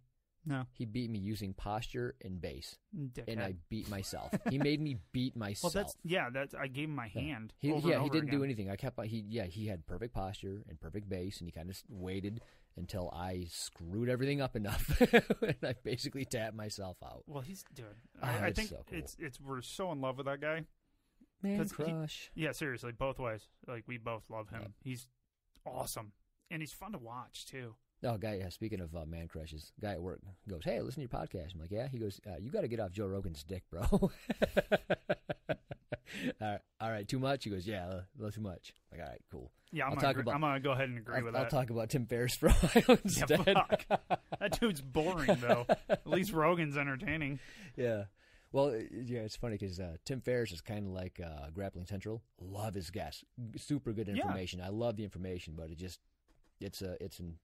No. He beat me using posture and base. Dickhead. And I beat myself. He made me beat myself. Well, I gave him my hand. He over didn't again. do anything. He had perfect posture and perfect base, and he kind of waited until I screwed everything up enough, and I basically tapped myself out. Well, I think so cool. We're so in love with that guy. Man crush. Yeah, seriously, both ways. Like, we both love him. Yep. He's awesome, and he's fun to watch too. Oh, guy, speaking of man crushes, guy at work goes, hey, listen to your podcast. I'm like, yeah. He goes, you got to get off Joe Rogan's dick, bro. All right, too much? He goes, yeah, a little too much. I'm like, all right, cool. Yeah, I'm going to go ahead and agree with that. I'll talk about Tim Ferriss for a while instead. Yeah, fuck. That dude's boring, though. At least Rogan's entertaining. Yeah. Well, yeah, it's funny because Tim Ferriss is kind of like Grappling Central. Love his guests. Super good information. Yeah. I love the information, but it's a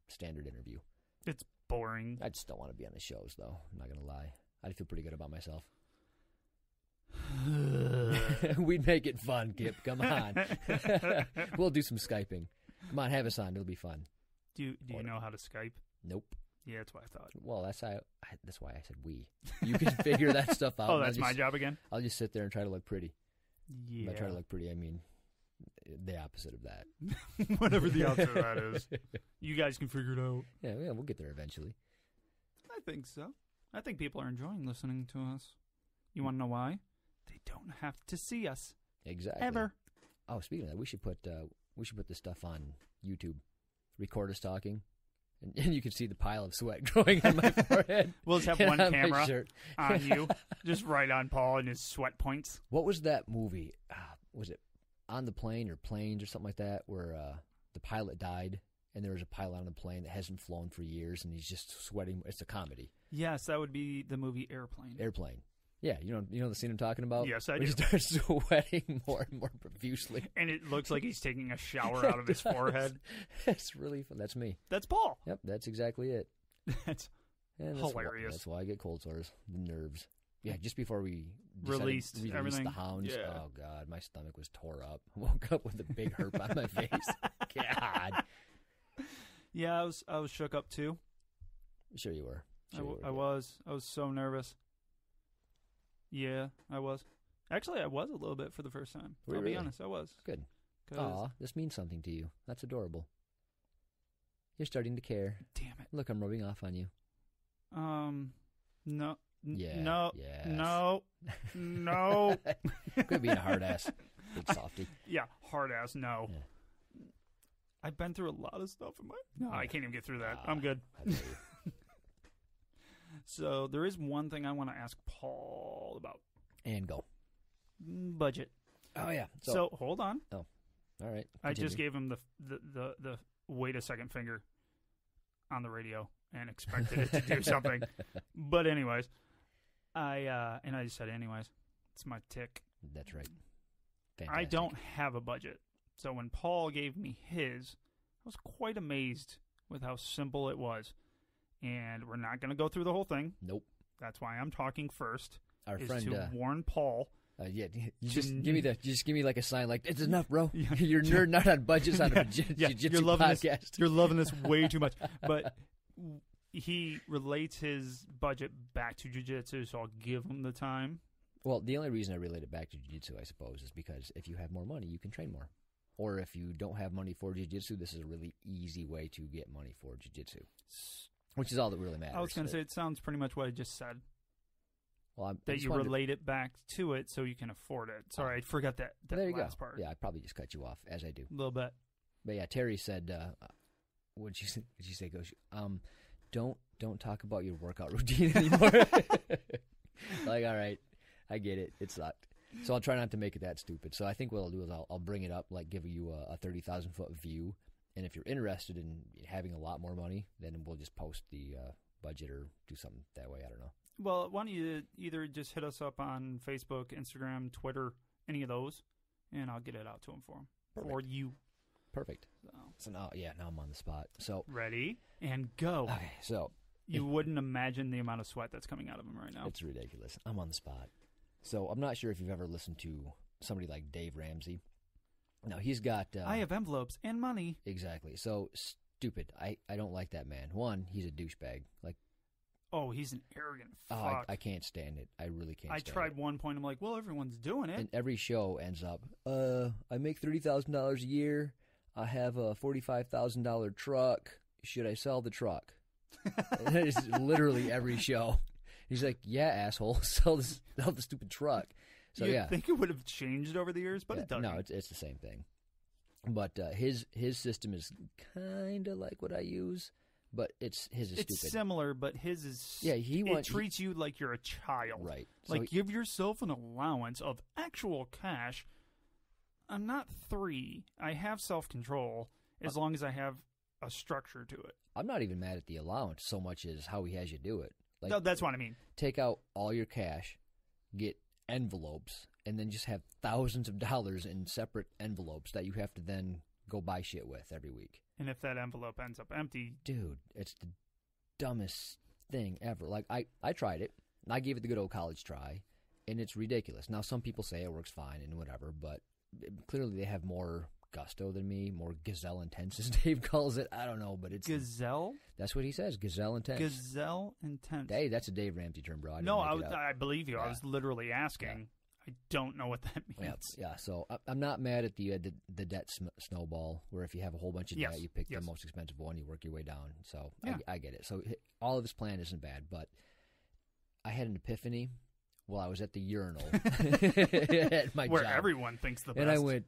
standard interview. It's boring. I just don't want to be on the shows, though. I'm not going to lie. I feel pretty good about myself. We'd make it fun, Kip. Come on. We'll do some Skyping. Come on, have us on. It'll be fun. Do you know how to Skype? Nope. Yeah, that's what I thought. Well, that's why I said we. You can figure that stuff out. Oh, that's my job again? I'll just sit there and try to look pretty. Yeah. By try to look pretty, I mean the opposite of that. Whatever the opposite of that is. You guys can figure it out. Yeah, we'll get there eventually. I think so. I think people are enjoying listening to us. You want to know why? They don't have to see us. Exactly. Ever. Oh, speaking of that, we should put this stuff on YouTube. Record us talking. And you can see the pile of sweat growing on my forehead. We'll just have one camera on you, just right on Paul and his sweat points. What was that movie? Was it On the Plane or Planes or something like that, where the pilot died and there was a pilot on the plane that hasn't flown for years and he's just sweating? It's a comedy. Yes, that would be the movie Airplane. Airplane. Yeah, you know the scene I'm talking about? Yes, I do. He starts sweating more and more profusely. And it looks like he's taking a shower out of his forehead. It's really fun. That's me. That's Paul. Yep, that's exactly it. That's hilarious. That's why I get cold sores. The nerves. Yeah, just before we released everything. The hounds. Yeah. Oh, God, my stomach was tore up. I woke up with a big herp on my face. God. Yeah, I was shook up too. Sure you were. I was so nervous. Yeah, I was. Actually, I was a little bit for the first time. I'll be honest, I was. Good. Aw, this means something to you. That's adorable. You're starting to care. Damn it. Look, I'm rubbing off on you. No. Yeah. No. Yes. No. Could be a hard ass. Big softy. Yeah, hard ass, no. Yeah. I've been through a lot of stuff in my... No, I can't even get through that. I'm good. So there is one thing I want to ask Paul about. And go. Budget. Oh, yeah. So hold on. Oh, all right. Continue. I just gave him the wait a second finger on the radio and expected it to do something. But anyways, I just said anyways. It's my tick. That's right. Fantastic. I don't have a budget. So when Paul gave me his, I was quite amazed with how simple it was. And we're not going to go through the whole thing. Nope. That's why I'm talking first. Our friend to warn Paul. Yeah, you just give me like a sign, like it's enough, bro. You're not on budgets on a jiu-jitsu podcast. You're loving this way too much. But he relates his budget back to jiu-jitsu, so I'll give him the time. Well, the only reason I relate it back to jiu-jitsu, I suppose, is because if you have more money, you can train more. Or if you don't have money for jiu-jitsu, this is a really easy way to get money for jiu-jitsu, which is all that really matters. I was going to say, it sounds pretty much what I just said. Well, that you relate it back to it so you can afford it. Sorry, I forgot that there you last go. part. Yeah, I probably just cut you off, as I do. A little bit. But yeah, Terry said, what'd she say? Goes, don't talk about your workout routine anymore. Like, all right, I get it. It sucked. So I'll try not to make it that stupid. So I think what I'll do is I'll bring it up, like give you a 30,000-foot view. And if you're interested in having a lot more money, then we'll just post the budget or do something that way. I don't know. Well, why don't you either just hit us up on Facebook, Instagram, Twitter, any of those, and I'll get it out to him for him. Perfect. Or you. Perfect. So now I'm on the spot. So ready and go. Okay, so you wouldn't imagine the amount of sweat that's coming out of him right now. It's ridiculous. I'm on the spot. So I'm not sure if you've ever listened to somebody like Dave Ramsey. Now he's got. I have envelopes and money. Exactly. So stupid. I don't like that man. One, he's a douchebag. Like. Oh, he's an arrogant fuck. Oh, I can't stand it. I really can't stand it. I tried one point. I'm like, well, everyone's doing it. And every show ends up, I make $30,000 a year. I have a $45,000 truck. Should I sell the truck? It's literally every show. He's like, yeah, asshole, sell the stupid truck. So You'd think it would have changed over the years, but it doesn't. No, it's the same thing. But his system is kind of like what I use. But his is stupid. It's similar, but his is... Yeah, it treats you like you're a child. Right. Like, give yourself an allowance of actual cash. I'm not 3. I have self-control as long as I have a structure to it. I'm not even mad at the allowance so much as how he has you do it. Like, no, that's what I mean. Take out all your cash, get envelopes, and then just have thousands of dollars in separate envelopes that you have to then go buy shit with every week. And if that envelope ends up empty... Dude, it's the dumbest thing ever. Like, I tried it, and I gave it the good old college try, and it's ridiculous. Now, some people say it works fine and whatever, but clearly they have more gusto than me, more gazelle intense, as Dave calls it. I don't know, but it's... Gazelle? That's what he says, gazelle intense. Gazelle intense. Hey, that's a Dave Ramsey term, bro. I believe you. Yeah. I was literally asking. Yeah. I don't know what that means. Yeah, so I'm not mad at the debt snowball, where if you have a whole bunch of debt, you pick the most expensive one, you work your way down. So I get it. So all of his plan isn't bad, but I had an epiphany while I was at the urinal at my where job. Everyone thinks the best. And I went,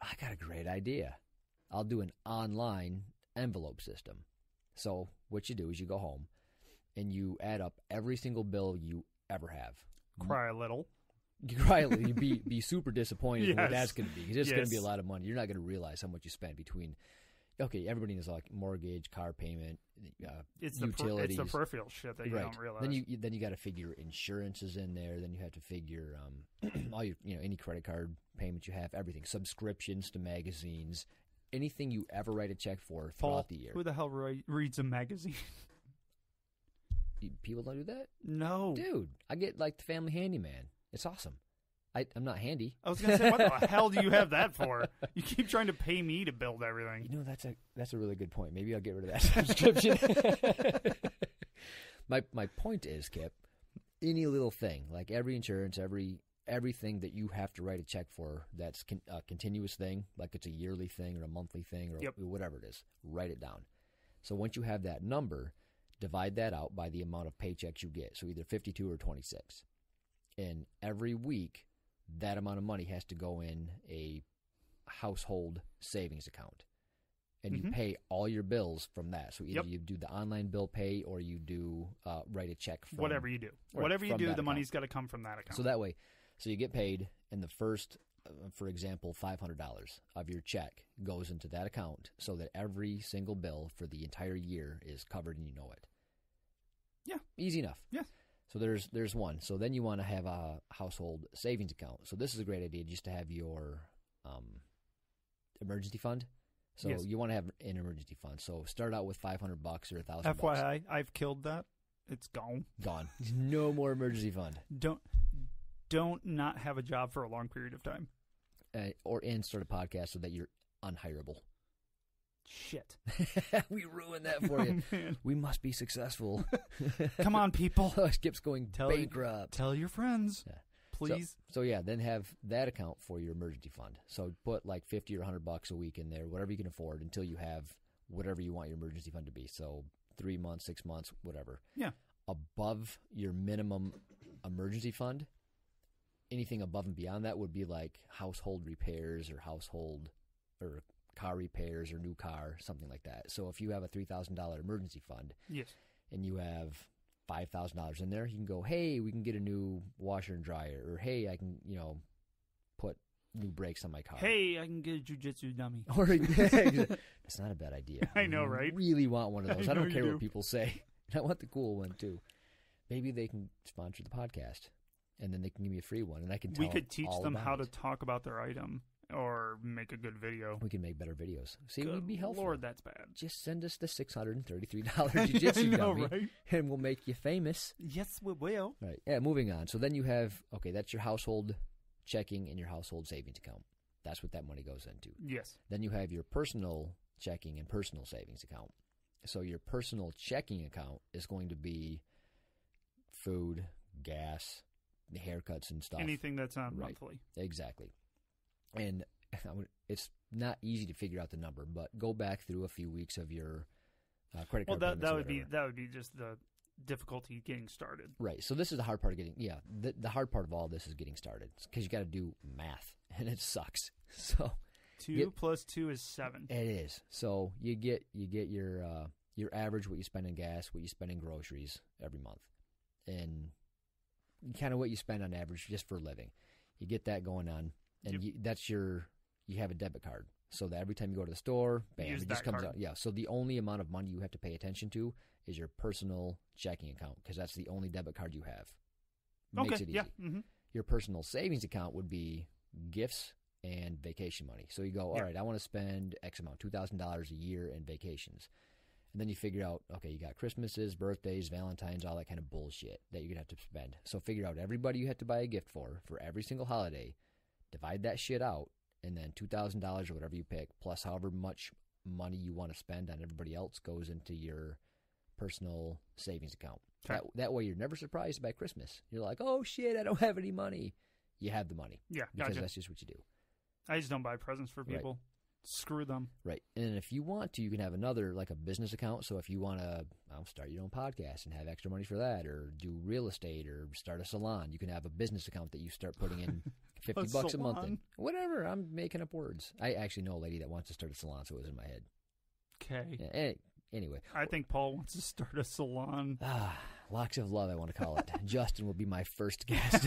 I got a great idea. I'll do an online envelope system. So what you do is you go home and you add up every single bill you ever have. Cry a little. You'd be super disappointed in what that's going to be. Because it's going to be a lot of money. You're not going to realize how much you spend between. Okay, everybody knows like mortgage, car payment, utilities. It's the peripheral shit that you don't realize. Then you got to figure insurances in there. Then you have to figure all your any credit card payments you have, everything, subscriptions to magazines, anything you ever write a check for throughout the year. Who the hell reads a magazine? People don't do that? No, dude. I get like the Family Handyman. It's awesome. I'm not handy. I was going to say, what the hell do you have that for? You keep trying to pay me to build everything. You know, that's a really good point. Maybe I'll get rid of that subscription. My point is, Kip, any little thing, like every insurance, everything that you have to write a check for that's a continuous thing, like it's a yearly thing or a monthly thing or whatever it is, write it down. So once you have that number, divide that out by the amount of paychecks you get, so either 52 or 26. And every week, that amount of money has to go in a household savings account. And you pay all your bills from that. So either you do the online bill pay or you do write a check from... Whatever you do. Whatever you do, the money's got to come from that account. So that way, so you get paid, and the first, for example, $500 of your check goes into that account so that every single bill for the entire year is covered and you know it. Yeah. Easy enough. Yeah. So there's one. So then you want to have a household savings account. So this is a great idea just to have your emergency fund. So you want to have an emergency fund. So start out with $500 or $1,000. FYI, I've killed that. It's gone. Gone. No more emergency fund. Don't not have a job for a long period of time. Or start a podcast so that you're unhireable. Shit. We ruined that for you. Man. We must be successful. Come on, people. Skip's going bankrupt. Tell your friends. Yeah. Please. So yeah, then have that account for your emergency fund. So put like $50 or $100 a week in there, whatever you can afford, until you have whatever you want your emergency fund to be. So 3 months, 6 months, whatever. Yeah. Above your minimum emergency fund, anything above and beyond that would be like household repairs or car repairs or new car, something like that. So if you have a $3,000 emergency fund, yes, and you have $5,000 in there, you can go, hey, we can get a new washer and dryer, or hey, I can, put new brakes on my car. Hey, I can get a jiu-jitsu dummy. Or it's not a bad idea. I know, right? I really want one of those. I don't care do. what people say. I want the cool one too. Maybe they can sponsor the podcast, and then they can give me a free one, and I can tell We could teach all them about how it. to talk about their item or make a good video. We can make better videos. See, Good we'd be helpful. Lord, that's bad. Just send us the $633 jiu-jitsu I know, dummy, right? and we'll make you famous. Yes, we will. Right. Yeah, moving on. So then you have, that's your household checking and your household savings account. That's what that money goes into. Yes. Then you have your personal checking and personal savings account. So your personal checking account is going to be food, gas, haircuts and stuff. Anything that's on Right. monthly. Exactly. And it's not easy to figure out the number, but go back through a few weeks of your credit card payments that or would be whatever. that would be just the difficulty getting started. Right. So this is the hard part of getting, the hard part of all this is getting started, because you got to do math, and it sucks. So 2 plus 2 is 7. it is. So you get your average, what you spend on gas, what you spend in groceries every month, and kind of what you spend on average just for a living. You get that going on, and you have a debit card, so that every time you go to the store, bam, Use it just that comes card. out. Yeah. So the only amount of money you have to pay attention to is your personal checking account, because that's the only debit card you have. Makes it easy. Yeah. Mm-hmm. Your personal savings account would be gifts and vacation money. So you go, all right, I want to spend X amount, $2,000 a year in vacations. And then you figure out, okay, you got Christmases, birthdays, Valentines, all that kind of bullshit that you're going to have to spend. So figure out everybody you have to buy a gift for every single holiday, divide that shit out, and then $2,000 or whatever you pick, plus however much money you want to spend on everybody else goes into your personal savings account. Okay. That way you're never surprised by Christmas. You're like, oh shit, I don't have any money. You have the money. Yeah, Because gotcha. that's just what you do. I just don't buy presents for people. Right. Screw them. Right. And if you want to, you can have another, like a business account. So if you want to start your own podcast and have extra money for that, or do real estate, or start a salon, you can have a business account that you start putting in $50 a month in. Whatever. I'm making up words. I actually know a lady that wants to start a salon, so it was in my head. Okay. Yeah, anyway. I think Paul wants to start a salon. Locks of Love, I want to call it. Justin will be my first guest.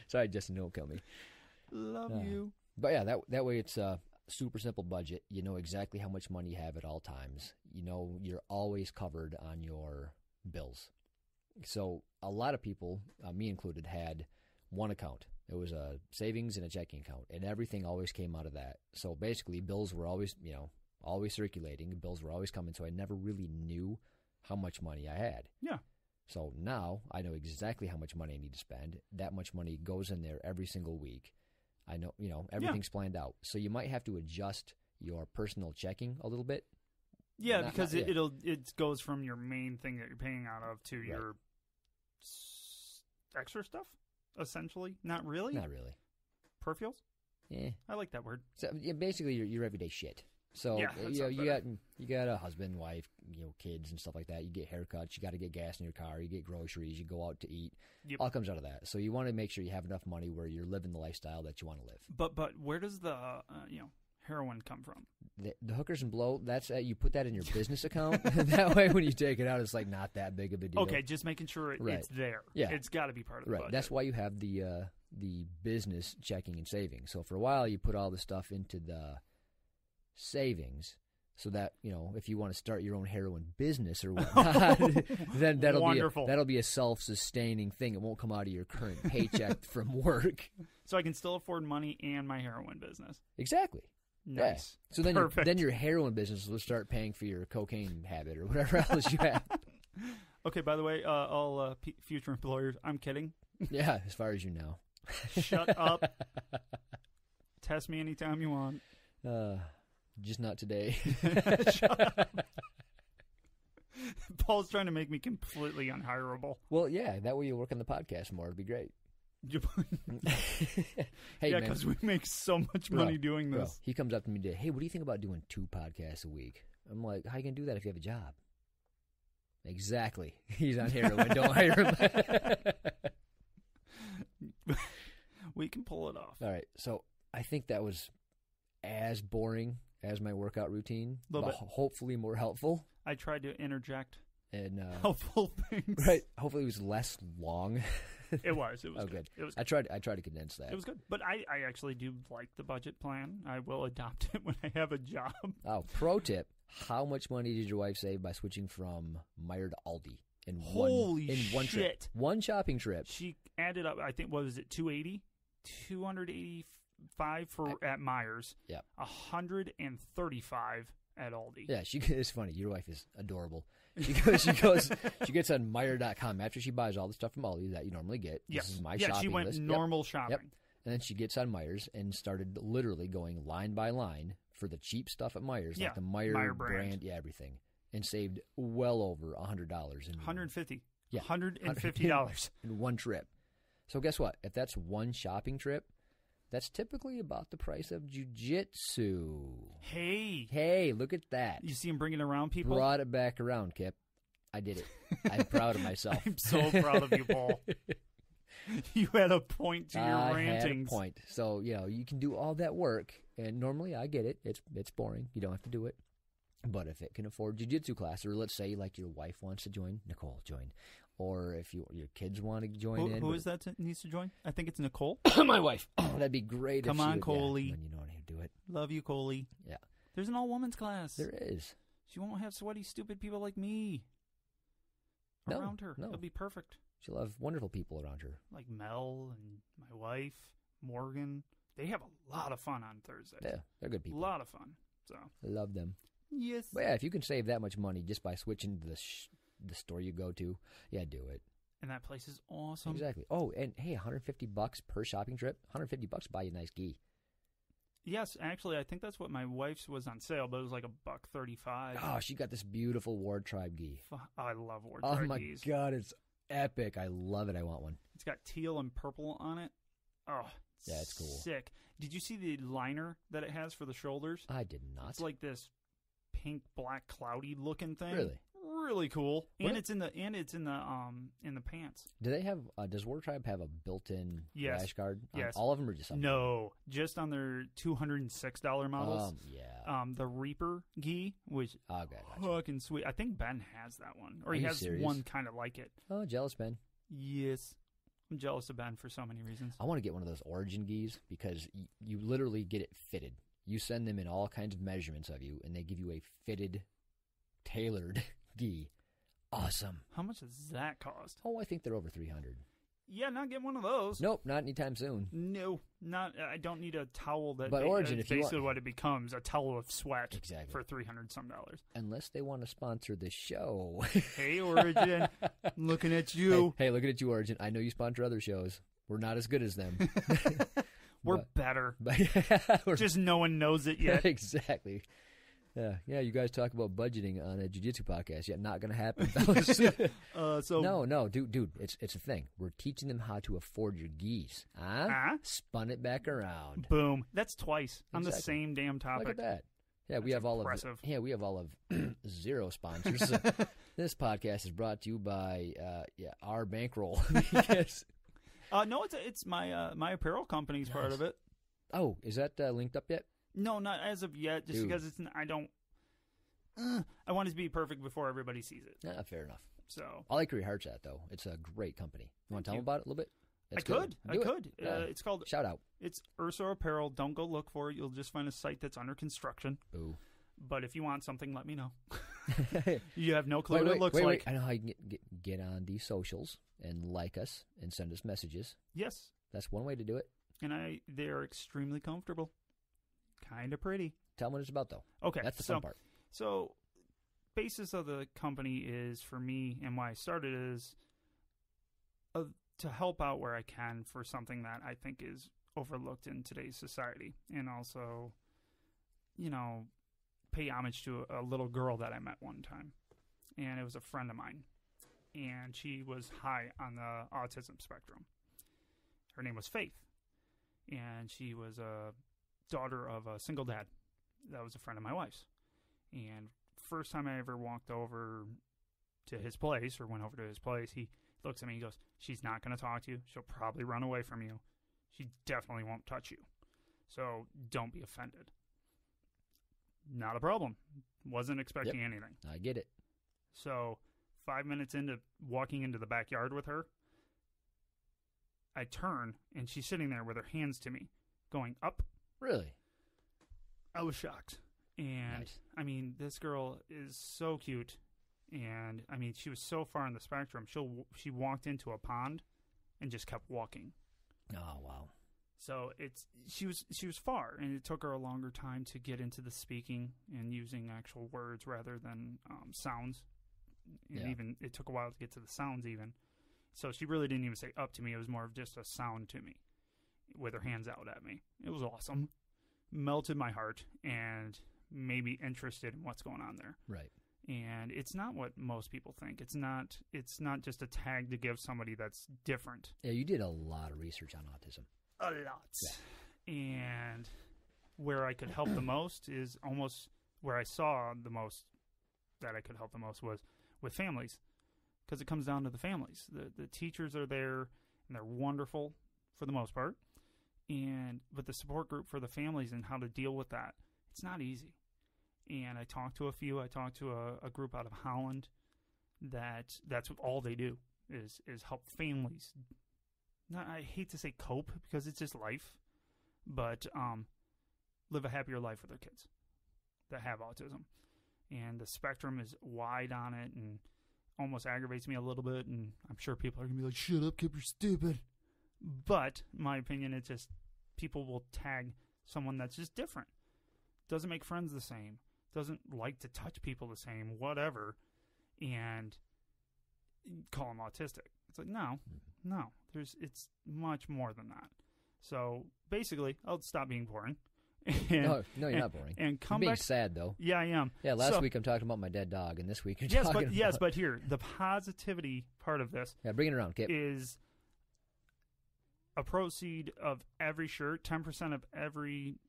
Sorry, Justin, don't kill me. Love you. But yeah, that way it's a super simple budget. You know exactly how much money you have at all times. You know you're always covered on your bills. So a lot of people, me included, had one account. It was a savings and a checking account, and everything always came out of that. So basically, bills were always, always circulating. Bills were always coming, so I never really knew how much money I had. Yeah. So now I know exactly how much money I need to spend. That much money goes in there every single week. I know, everything's planned out. So you might have to adjust your personal checking a little bit. Yeah, because it goes from your main thing that you're paying out of to your extra stuff, essentially. Not really? Not really. Peripherals? Yeah. I like that word. So basically your everyday shit. So you got a husband, wife, kids and stuff like that. You get haircuts. You got to get gas in your car. You get groceries. You go out to eat. Yep. All comes out of that. So you want to make sure you have enough money where you're living the lifestyle that you want to live. But where does the heroin come from? The hookers and blow. That's you put that in your business account. That way, when you take it out, it's like not that big of a deal. Okay, just making sure it's there. Yeah, it's got to be part of the budget. That's why you have the business checking and saving. So for a while, you put all the stuff into the savings, so that if you want to start your own heroin business or whatnot, then that'll be a self-sustaining thing. It won't come out of your current paycheck from work. So I can still afford money and my heroin business. Exactly. Nice. Yeah. So then your heroin business will start paying for your cocaine habit or whatever else you have. Okay. By the way, all future employers, I'm kidding. Yeah, as far as you know. Shut up. Test me anytime you want. Just not today. Shut up. Paul's trying to make me completely unhireable. Well, yeah, that way you work on the podcast more. It'd be great. Hey, yeah, man. because we make so much money doing this. Bro, he comes up to me today, hey, what do you think about doing 2 podcasts a week? I'm like, how you going to do that if you have a job? Exactly. He's on heroin. Don't hire him. We can pull it off. All right. So I think that was as boring as my workout routine, but hopefully more helpful. I tried to interject and helpful things. Right. Hopefully it was less long. It was. It was oh, good. It was. I tried to condense that. It was good, but I actually do like the budget plan. I will adopt it when I have a job. Oh, pro tip: how much money did your wife save by switching from Meijer to Aldi in one trip? One shopping trip. She added up. I think what was it? 285 at Meijer's. Yeah. 135 at Aldi. Yeah, it's funny. Your wife is adorable. She gets on Meijer.com after she buys all the stuff from Aldi that you normally get. Yes. This is my shopping she went list. normal shopping. Yep. And then she gets on Meijer's and started literally going line by line for the cheap stuff at Meijer's, like the Meijer brand, everything, and saved well over $100. $150. Yeah, $150 in one trip. So guess what? If that's one shopping trip, that's typically about the price of jiu-jitsu. Hey, look at that. You see him bringing around people? Brought it back around, Kip. I did it. I'm proud of myself. I'm so proud of you, Paul. You had a point to your rantings. I had a point. So, you can do all that work, and normally I get it. It's boring. You don't have to do it. But if it can afford jiu-jitsu class, or let's say like your wife wants to join, Nicole, join. Or if your kids want to join in. Who is that needs to join? I think it's Nicole. My wife. Oh, that'd be great. Come on, Coley. When you know how to do it. Love you, Coley. Yeah. There's an all-women's class. There is. She won't have sweaty, stupid people like me around her. No. It'll be perfect. She'll have wonderful people around her. Like Mel and my wife, Morgan. They have a lot of fun on Thursdays. Yeah, they're good people. A lot of fun. So I love them. Yes. But yeah, if you can save that much money just by switching to the store you go to, do it. And that place is awesome. Exactly. Oh, and hey, $150 per shopping trip. $150 to buy you a nice gi. Yes, actually, I think that's what my wife's was on sale, but it was like $135. Oh, she got this beautiful Ward Tribe gi. I love Ward Tribe Oh my gis. God, it's epic. I love it. I want one. It's got teal and purple on it. Oh, yeah, it's cool. Sick. Did you see the liner that it has for the shoulders? I did not. It's like this pink, black, cloudy looking thing. Really cool. And it's in the pants. Do they have? Does War Tribe have a built-in rash guard? Yes. All of them, or just some? No, just on their $206 models. Yeah. The Reaper gi, which fucking sweet. I think Ben has that one, or he has one kind of like it. Oh, jealous, Ben. Yes, I'm jealous of Ben for so many reasons. I want to get one of those Origin gis because you literally get it fitted. You send them in all kinds of measurements of you, and they give you a fitted, tailored gi. Awesome. How much does that cost? Oh, I think they're over $300. Yeah, not getting one of those. Nope, not anytime soon. No, not. I don't need a towel that. But Origin, if you basically what it becomes, a towel of sweat. Exactly. For $300 some. Unless they want to sponsor the show. Hey, Origin, I'm looking at you. Hey, looking at you, Origin. I know you sponsor other shows. We're not as good as them. We're better. But just no one knows it yet. Exactly. Yeah. You guys talk about budgeting on a jiu-jitsu podcast. Yeah, not going to happen, fellas. No, dude. It's a thing. We're teaching them how to afford your gis. Spun it back around. Boom. That's twice on the same damn topic. Look at that. Yeah, we have impressive. We have all of 0 sponsors. So this podcast is brought to you by our bankroll. Yes. No, it's my apparel company's part of it. Oh, is that linked up yet? No, not as of yet. Just because I don't. I want it to be perfect before everybody sees it. Yeah, fair enough. So I like where your heart's at, though. It's a great company. You want to tell them about it a little bit? I could. It's called. Shout out. It's Ursa Apparel. Don't go look for it. You'll just find a site that's under construction. Ooh. But if you want something, let me know. You have no clue what it looks like. Wait. I know how you can get on these socials and like us and send us messages. Yes. That's one way to do it. And they're extremely comfortable. Kind of pretty. Tell them what it's about, though. Okay. That's the fun part. So, basis of the company is, for me, and why I started is to help out where I can for something that I think is overlooked in today's society. And also, pay homage to a little girl that I met one time, and it was a friend of mine, and she was high on the autism spectrum. Her name was Faith, and she was a daughter of a single dad that was a friend of my wife's. And first time I ever walked over to his place or went over to his place, he looks at me and goes, "She's not going to talk to you. She'll probably run away from you. She definitely won't touch you. So don't be offended." Not a problem. Wasn't expecting anything. I get it. So 5 minutes into walking into the backyard with her, I turn, and she's sitting there with her hands to me, going up. Really? I was shocked. And, Nice. I mean, this girl is so cute. And, I mean, she was so far on the spectrum. She walked into a pond and just kept walking. Oh, wow. So she was far, and it took her a longer time to get into the speaking and using actual words rather than sounds. And even it took a while to get to the sounds even. So she really didn't even say up to me. It was more of just a sound to me with her hands out at me. It was awesome. Melted my heart and made me interested in what's going on there. Right. And it's not what most people think. It's not just a tag to give somebody that's different. Yeah, you did a lot of research on autism. A lot. Yeah. And where I could help the most is almost where I saw the most that I could help the most was with families. Because it comes down to the families. The teachers are there, and they're wonderful for the most part. But the support group for the families and how to deal with that, it's not easy. And I talked to a few. I talked to a group out of Holland that's all they do is help families. I hate to say cope because it's just life, but live a happier life with their kids that have autism. And the spectrum is wide on it and almost aggravates me a little bit. And I'm sure people are going to be like, "Shut up, kid, you're stupid." But in my opinion, it's just people will tag someone that's just different. Doesn't make friends the same. Doesn't like to touch people the same, whatever. And call them autistic. It's like, no. It's much more than that. So basically, I'll stop being boring. No, you're not boring. And come you're being back. sad though. Yeah, I am. Yeah, last week I'm talking about my dead dog, and this week you're talking about... Yes, but here, the positivity part of this bring it around, Kip. is a proceed of every shirt, 10% of every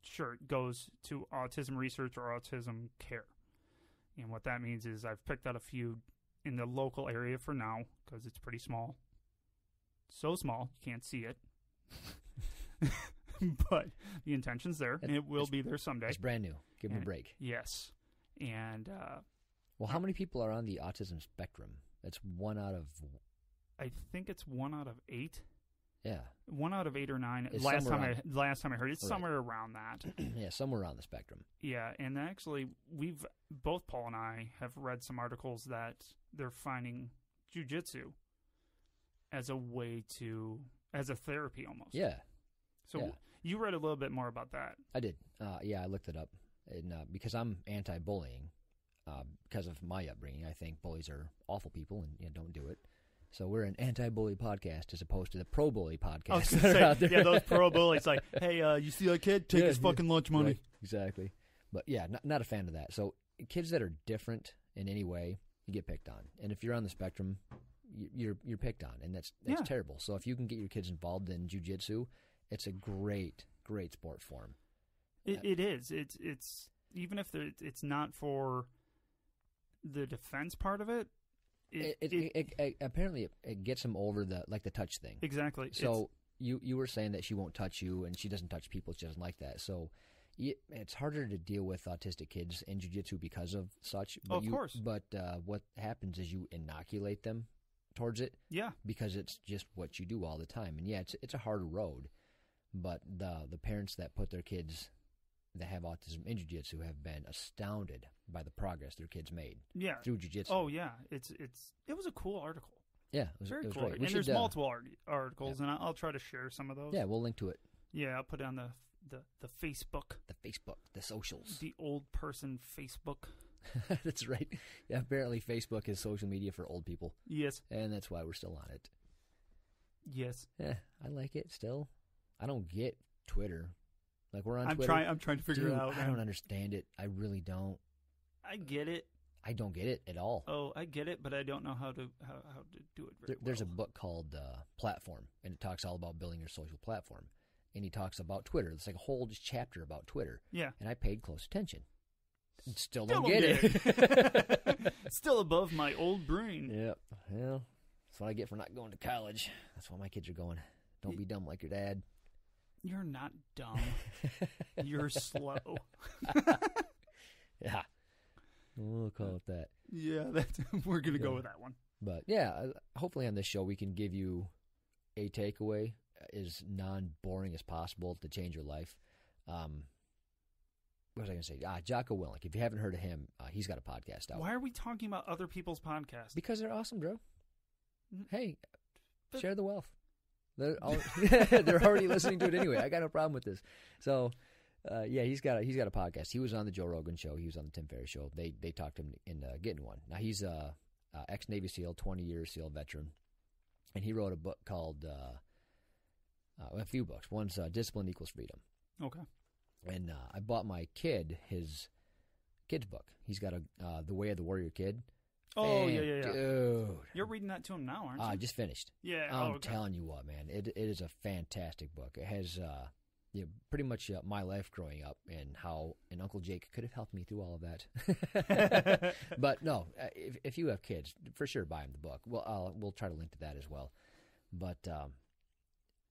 shirt goes to autism research or autism care. And what that means is I've picked out a few in the local area for now because it's pretty small. So small, you can't see it. But the intention's there, and it will be there someday. It's brand new. Give them a break. Yes. And... well, how many people are on the autism spectrum? That's 1 out of... I think it's 1 out of 8. Yeah. 1 out of 8 or 9. It's last time I heard, it's somewhere around that. Yeah, somewhere around the spectrum. Yeah, and actually, both Paul and I have read some articles that they're finding jiu-jitsu as a way as a therapy almost. Yeah. So you read a little bit more about that. I did. I looked it up. And, because I'm anti-bullying, because of my upbringing, I think bullies are awful people and don't do it. So we're an anti-bully podcast as opposed to the pro-bully podcast that are out there. Yeah, those pro-bullies like, "Hey, you see that kid? Take his fucking lunch money." Right, exactly. But yeah, not a fan of that. So kids that are different in any way, you get picked on. And if you're on the spectrum, you're picked on, and that's terrible. So if you can get your kids involved in jiu-jitsu, it's a great sport form. It is. It's even if it's not for the defense part of it. It apparently it gets them over the touch thing. Exactly. So you were saying that she won't touch you and she doesn't touch people. She doesn't like that. So it's harder to deal with autistic kids in jiu-jitsu because of such. But of course. But what happens is you inoculate them towards it. Yeah. Because it's just what you do all the time. And it's a harder road. But the parents that put their kids that have autism in jiu-jitsu have been astounded by the progress their kids made through jiu-jitsu. Oh, yeah. It was a cool article. Yeah, it was very cool. great. And there's multiple articles, and I'll try to share some of those. Yeah, we'll link to it. Yeah, I'll put it on the Facebook. The socials. The old person Facebook. That's right. Yeah, apparently Facebook is social media for old people. Yes. And that's why we're still on it. Yes. Yeah, I like it still. I don't get Twitter. Like, we're on Twitter. I'm trying to figure Dude, it out. I don't understand it. I really don't. I get it. I don't get it at all. Oh, I get it, but I don't know how to do it very There's a well. book called Platform, and it talks all about building your social platform. And he talks about Twitter. It's like a whole just chapter about Twitter. Yeah. And I paid close attention. Still Still don't get it. Still above my old brain. Yep. Well, that's what I get for not going to college. That's why my kids are going. Don't be dumb like your dad. You're not dumb. You're slow. Yeah. We'll call it that. Yeah, we're going to go with that one. But yeah, hopefully on this show we can give you a takeaway as non-boring as possible to change your life. What was I going to say? Jocko Willink. If you haven't heard of him, he's got a podcast out. Why are we talking about other people's podcasts? Because they're awesome, bro. Hey, share the wealth. They're already listening to it anyway. I got no problem with this. So, yeah, he's got a podcast. He was on the Joe Rogan show. He was on the Tim Ferriss show. They talked him into getting one. Now he's a ex-Navy SEAL, 20-year SEAL veteran, and he wrote a book called a few books. One's Discipline Equals Freedom. Okay. And I bought my kid his kid's book. He's got The Way of the Warrior Kid. Oh, and, yeah. Dude. You're reading that to him now, aren't you? I just finished. Yeah. I'm Okay. telling you what, man. It is a fantastic book. It has pretty much my life growing up and how an Uncle Jake could have helped me through all of that. But no, if you have kids, for sure buy him the book. We'll try to link to that as well. But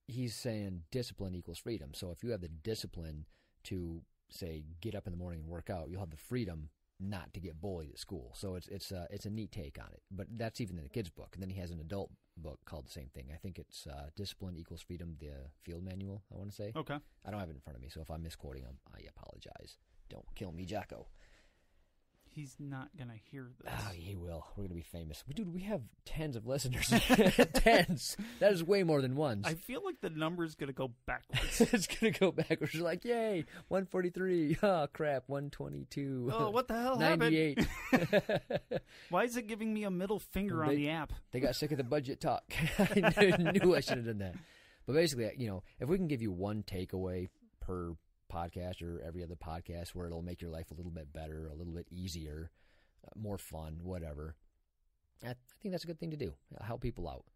he's saying discipline equals freedom. So if you have the discipline to, say, get up in the morning and work out, you'll have the freedom not to get bullied at school. So it's a neat take on it. But that's even in the kid's book. And then he has an adult book called the same thing. I think it's Discipline Equals Freedom, the field manual, I want to say. Okay. I don't have it in front of me, so if I'm misquoting him, I apologize. Don't kill me, Jocko. He's not going to hear this. Oh, he will. We're going to be famous. Dude, we have tens of listeners. Tens. That is way more than ones. I feel like the number's going to go backwards. It's going to go backwards. You're like, yay, 143. Oh, crap, 122. Oh, what the hell 98. happened? Why is it giving me a middle finger on the app? They got sick of the budget talk. I knew I should have done that. But basically, if we can give you one takeaway per podcast or every other podcast where it'll make your life a little bit better, a little bit easier, more fun, whatever, I think that's a good thing to do. Help people out.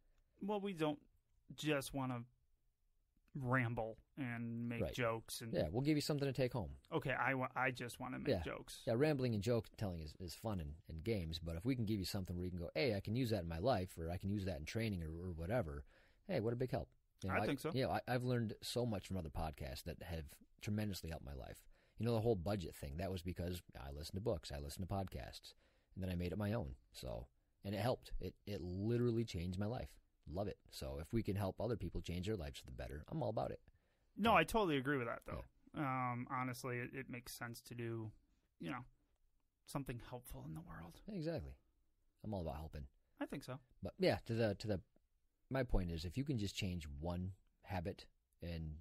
Well, we don't just want to ramble and make jokes. And yeah, we'll give you something to take home. Okay, I just want to make jokes. Yeah, rambling and joke telling is fun and games, but if we can give you something where you can go, hey, I can use that in my life, or I can use that in training or whatever, hey, what a big help. I think so. I've learned so much from other podcasts that have tremendously helped my life. The whole budget thing, that was because I listened to books, I listened to podcasts, and then I made it my own. So, and it helped. It literally changed my life. Love it. So if we can help other people change their lives for the better, I'm all about it. No, I totally agree with that, though. Yeah. Honestly, it makes sense to do, something helpful in the world. Exactly. I'm all about helping. I think so. But yeah, my point is, if you can just change one habit and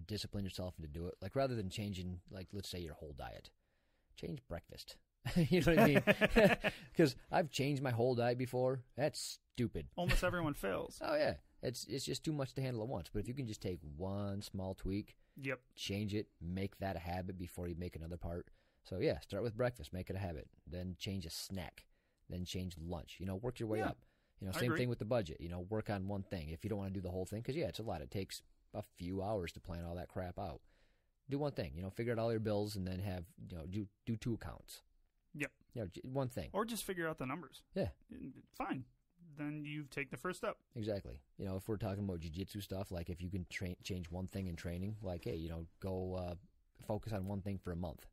discipline yourself to do it, like rather than changing, like let's say your whole diet, change breakfast. You know what I mean? Because I've changed my whole diet before. That's stupid. Almost everyone fails. Oh yeah, it's just too much to handle at once. But if you can just take one small tweak, change it, make that a habit before you make another part. So yeah, start with breakfast, make it a habit. Then change a snack. Then change lunch. Work your way up. Same thing with the budget. Work on one thing. If you don't want to do the whole thing, because it's a lot. It takes a few hours to plan all that crap out. Do one thing. Figure out all your bills and then have do two accounts. Yep. One thing. Or just figure out the numbers. Yeah. Fine. Then you take the first step. Exactly. If we're talking about jiu-jitsu stuff, like if you can change one thing in training, like, hey, go focus on one thing for a month.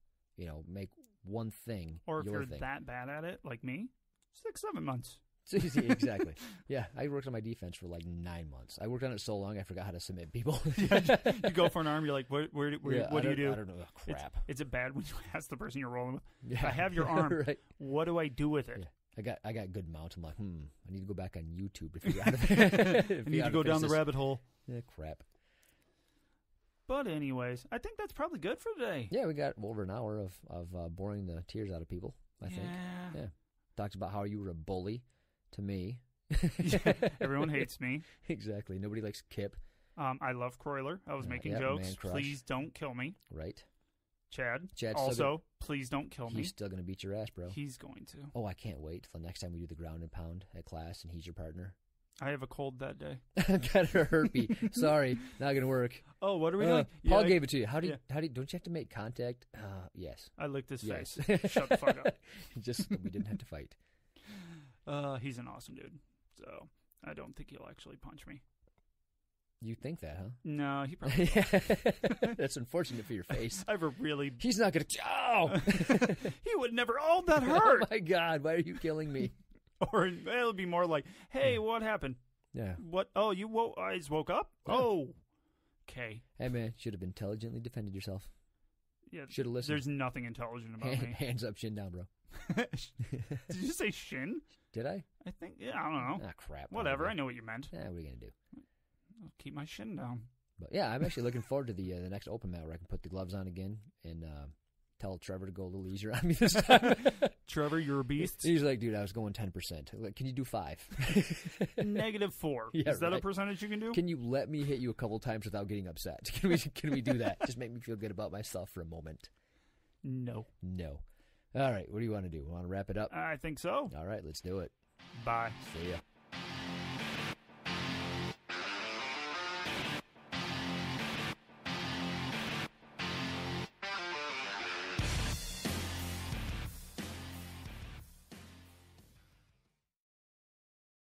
Make one thing or if your you're thing. That bad at it, like me, 6-7 months. Exactly. Yeah, I worked on my defense for like 9 months. I worked on it so long I forgot how to submit people. You go for an arm, you're like, what do you do? I don't know. Crap. Is it bad when you ask the person you're rolling with? Yeah, I have your arm. Right. What do I do with it? Yeah. I got good mount. I'm like, I need to go back on YouTube to figure out I need to go down the rabbit hole. Yeah, crap. But anyways, I think that's probably good for today. Yeah, we got over an hour of boring the tears out of people, I think. Yeah. Talked about how you were a bully to me. Everyone hates me. Exactly. Nobody likes Kip. I love Kroyler. I was making yeah, jokes. man crush. Please don't kill me. Right. Chad's also, please don't kill me. He's still going to beat your ass, bro. He's going to. Oh, I can't wait till the next time we do the ground and pound at class and he's your partner. I have a cold that day. Got a herpes. Sorry, not going to work. Oh, what are we doing? Paul gave it to you. How do you, don't you have to make contact? Yes. I licked his Yes. face. Shut the fuck up. Just, we didn't have to fight. He's an awesome dude. So I don't think he'll actually punch me. You think that, huh? No, he probably won't. That's unfortunate for your face. I have a really... He's not going to... Oh! He would never... Oh, that hurt! Oh, my God. Why are you killing me? Or it'll be more like, hey, what happened? Yeah. What? Oh, you guys woke up? Yeah. Oh. Okay. Hey, man, should have intelligently defended yourself. Yeah. Should have listened. There's nothing intelligent about me. Hands up, shin down, bro. Did you say shin? Did I? I think, yeah, I don't know. Ah, crap. Whatever, I know what you meant. Yeah, what are you going to do? I'll keep my shin down. But yeah, I'm actually looking forward to the next open mat where I can put the gloves on again and tell Trevor to go a little easier on me this time. Trevor, you're a beast. He's like, dude, I was going 10%. Like, can you do 5? -4. Yeah, Is that right. a percentage you can do? Can you let me hit you a couple times without getting upset? Can we do that? Just make me feel good about myself for a moment. No. No. All right, what do you want to do? Want to wrap it up? I think so. All right, let's do it. Bye. See ya.